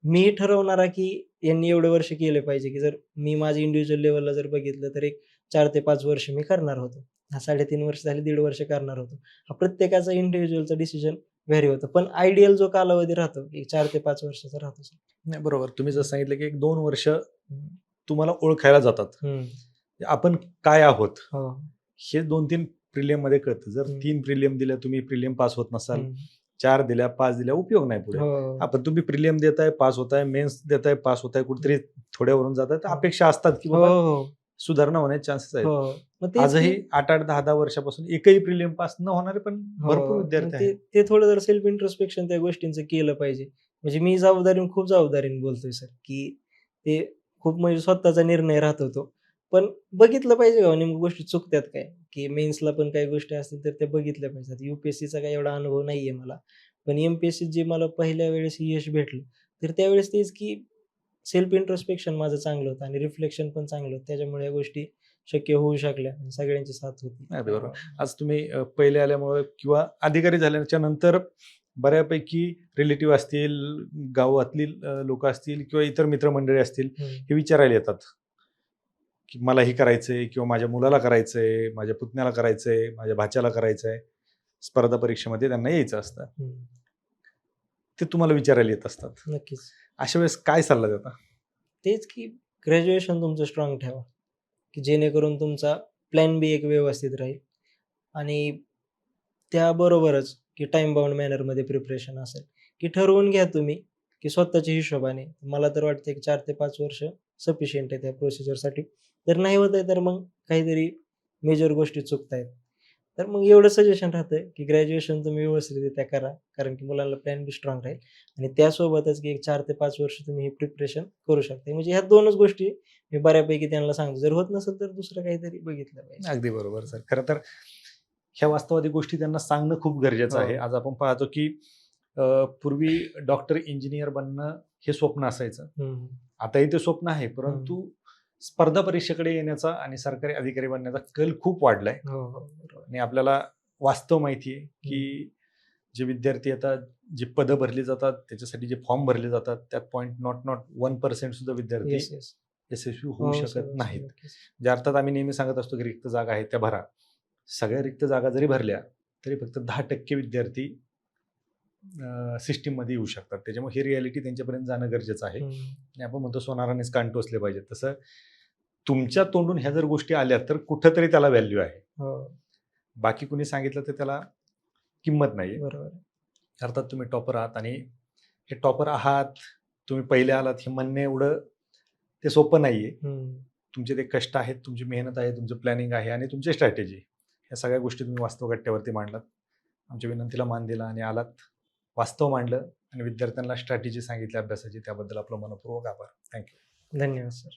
मीही ठरवणारा, की यांनी एवढे वर्ष केले पाहिजे, की जर मी माझ्या इंडिव्हिज्युअल लेव्हलला जर बघितलं, तर एक 4 ते 5 वर्ष मी करणार होतो. 3.5 वर्ष झाले, 1.5 वर्ष करणार होतो. हा प्रत्येकाचा इंडिव्हिज्युअलचा डिसिजन व्हॅरी होतं. पण आयडियल जो कालावधी राहतो, एक 4 ते 5 वर्षाचा राहतो सर. नाही, बरोबर. तुम्ही जसं सांगितलं, की 1-2 वर्ष हं. तुम्हाला ओळखायला जातात. हं. आपण काय आहोत? हो. हे 2-3 प्रिलियममध्ये कळतं. जर हं. 3 प्रिलियम दिल्या, तुम्ही प्रिलियम पास होत नसाल, हं. 4 दिल्या, 5 दिल्या, उपयोग नाही पुढे. हो. हां, पण तुम्ही प्रिलियम देताय, पास होताय, मेन्स देताय, पास होताय, कुठेतरी थोड्यावरून जाताय, तर हो. अपेक्षा असतात, की हो, बाबा हो. सुधारणा होण्याचे चान्सेस आहेत. हो. मग तेच की आजही 8-8, 10-10 वर्षापासून एकही प्रिलियम पास न होणारे पण भरपूर हो. मग विद्यार्थी ते आहेत. ते थोडं जर सेल्फ इंट्रोस्पेक्शन त्या गोष्टींचं केलं पाहिजे. म्हणजे मी खूप जबाबदारीने बोलतोय सर, की ते खूप म्हणजे स्वतःचा निर्णय राहतो तो. पण बघितलं पाहिजे का हो नेमकं गोष्टी चुकत्यात काय? की मेन्सला पण काही गोष्टी असतील तर त्या बघितल्या पाहिजेत. यू-पी-एस-सीचा काही एवढा अनुभव नाहीये मला. पण एम-पी-एस-सीत जे मला पहिल्या वेळेस यश भेटलं, तर त्यावेळेस तेच की सेल्फ इंट्रोस्पेक्शन माझं चांगलं होतं आणि रिफ्लेक्शन पण चांगलं होतं. त्याच्यामुळे या गोष्टी शक्य होऊ शकल्या आणि सगळ्यांची साथ होती. अगदी बरोबर. आज तुम्ही पहिले आल्यामुळे किंवा अधिकारी झाल्याच्या नंतर बऱ्यापैकी रिलेटिव्ह असतील, गावातली लोकं असतील किंवा इतर मित्रमंडळी असतील, हं. हे विचारायला येतात, की मला हे करायचंय किंवा माझ्या मुलाला करायचंय, माझ्या पुतण्याला करायचंय, माझ्या भाच्याला करायचंय. स्पर्धा परीक्षेमध्ये त्यांना यायचं असतं. हं. ते तुम्हाला विचारायला येत असतात. नक्कीच. अशा वेळेस काय सल्ला देता? तेच की ग्रॅज्युएशन तुमचं स्ट्राँग ठेवा, की जेणेकरून तुमचा प्लॅन बी एक व्यवस्थित राहील आणि त्याबरोबरच की टाईम बाउंड मॅनरमध्ये प्रिपरेशन असेल, की ठरवून घ्या तुम्ही, की स्वतःच्या हिशोबाने. मला तर वाटतं की 4 ते 5 वर्ष सफिशियंट आहे त्या प्रोसिजरसाठी. जर नाही होत आहे तर मग काहीतरी मेजर गोष्टी चुकतायत. तर मग एवढं सजेशन राहतं, की ग्रॅज्युएशन तुम्ही व्यवस्थितरित्या करा. कारण की मुलांना प्लॅन बी स्ट्राँग राहील आणि त्यासोबतच की एक 4 ते 5 वर्ष तुम्ही हे प्रिपरेशन करू शकता. म्हणजे ह्या 2च गोष्टी मी बऱ्यापैकी त्यांना सांगतो. जर होत नसेल तर दुसरं काहीतरी बघितलं पाहिजे. अगदी बरोबर सर. खरं तर ह्या वास्तवादी गोष्टी त्यांना सांगणं खूप गरजेचं आहे. हो. आज आपण पाहतो, की पूर्वी डॉक्टर, इंजिनियर बनणं हे स्वप्न असायचं. हं. आताही ते स्वप्न आहे, परंतु स्पर्धा परीक्षेकडे येण्याचा आणि सरकारी अधिकारी बनण्याचा कल खूप वाढलाय हो, हो. बरोबर. आणि आपल्याला वास्तव माहिती आहे, की जे विद्यार्थी आता जी पदं भरली जातात, त्याच्यासाठी जे फॉर्म भरले जातात, त्यात नॉट 1% सुद्धा विद्यार्थी येस, येस. यशस्वी होऊ हो, शकत सर. नाहीत. नक्कीच. ज्या अर्थात आम्ही नेहमी सांगत असतो, की रिक्त जागा आहेत त्या भरा. सगळ्या रिक्त जागा जरी भरल्या, तरी फक्त 10% विद्यार्थी सिस्टीममध्ये येऊ शकतात. त्याच्यामुळे ही रिॲलिटी त्यांच्यापर्यंत जाणं गरजेचं आहे. हं. आणि आपण म्हणतो सोनारानेच कान टोचले पाहिजेत. तसं तुमच्या तोंडून ह्या जर गोष्टी आल्या, तर कुठेतरी त्याला व्हॅल्यू आहे. हो. बाकी कुणी सांगितलं तर त्याला किंमत नाहीये. बरोबर आहे. अर्थात तुम्ही टॉपर आहात आणि हे टॉपर आहात, तुम्ही पहिले आलात हे म्हणणे एवढं ते सोपं नाहीये. हं. तुमचे ते कष्ट आहेत, तुमची मेहनत आहे, तुमचं प्लॅनिंग आहे आणि तुमची स्ट्रॅटेजी. या सगळ्या गोष्टी तुम्ही वास्तव गट्ट्यावरती मांडलात. आमच्या विनंतीला मान दिला आणि आलात. वास्तव मांडलं आणि विद्यार्थ्यांना स्ट्रॅटेजी सांगितली अभ्यासाची. त्याबद्दल आपलं मनःपूर्वक आभार. थँक्यू. धन्यवाद सर.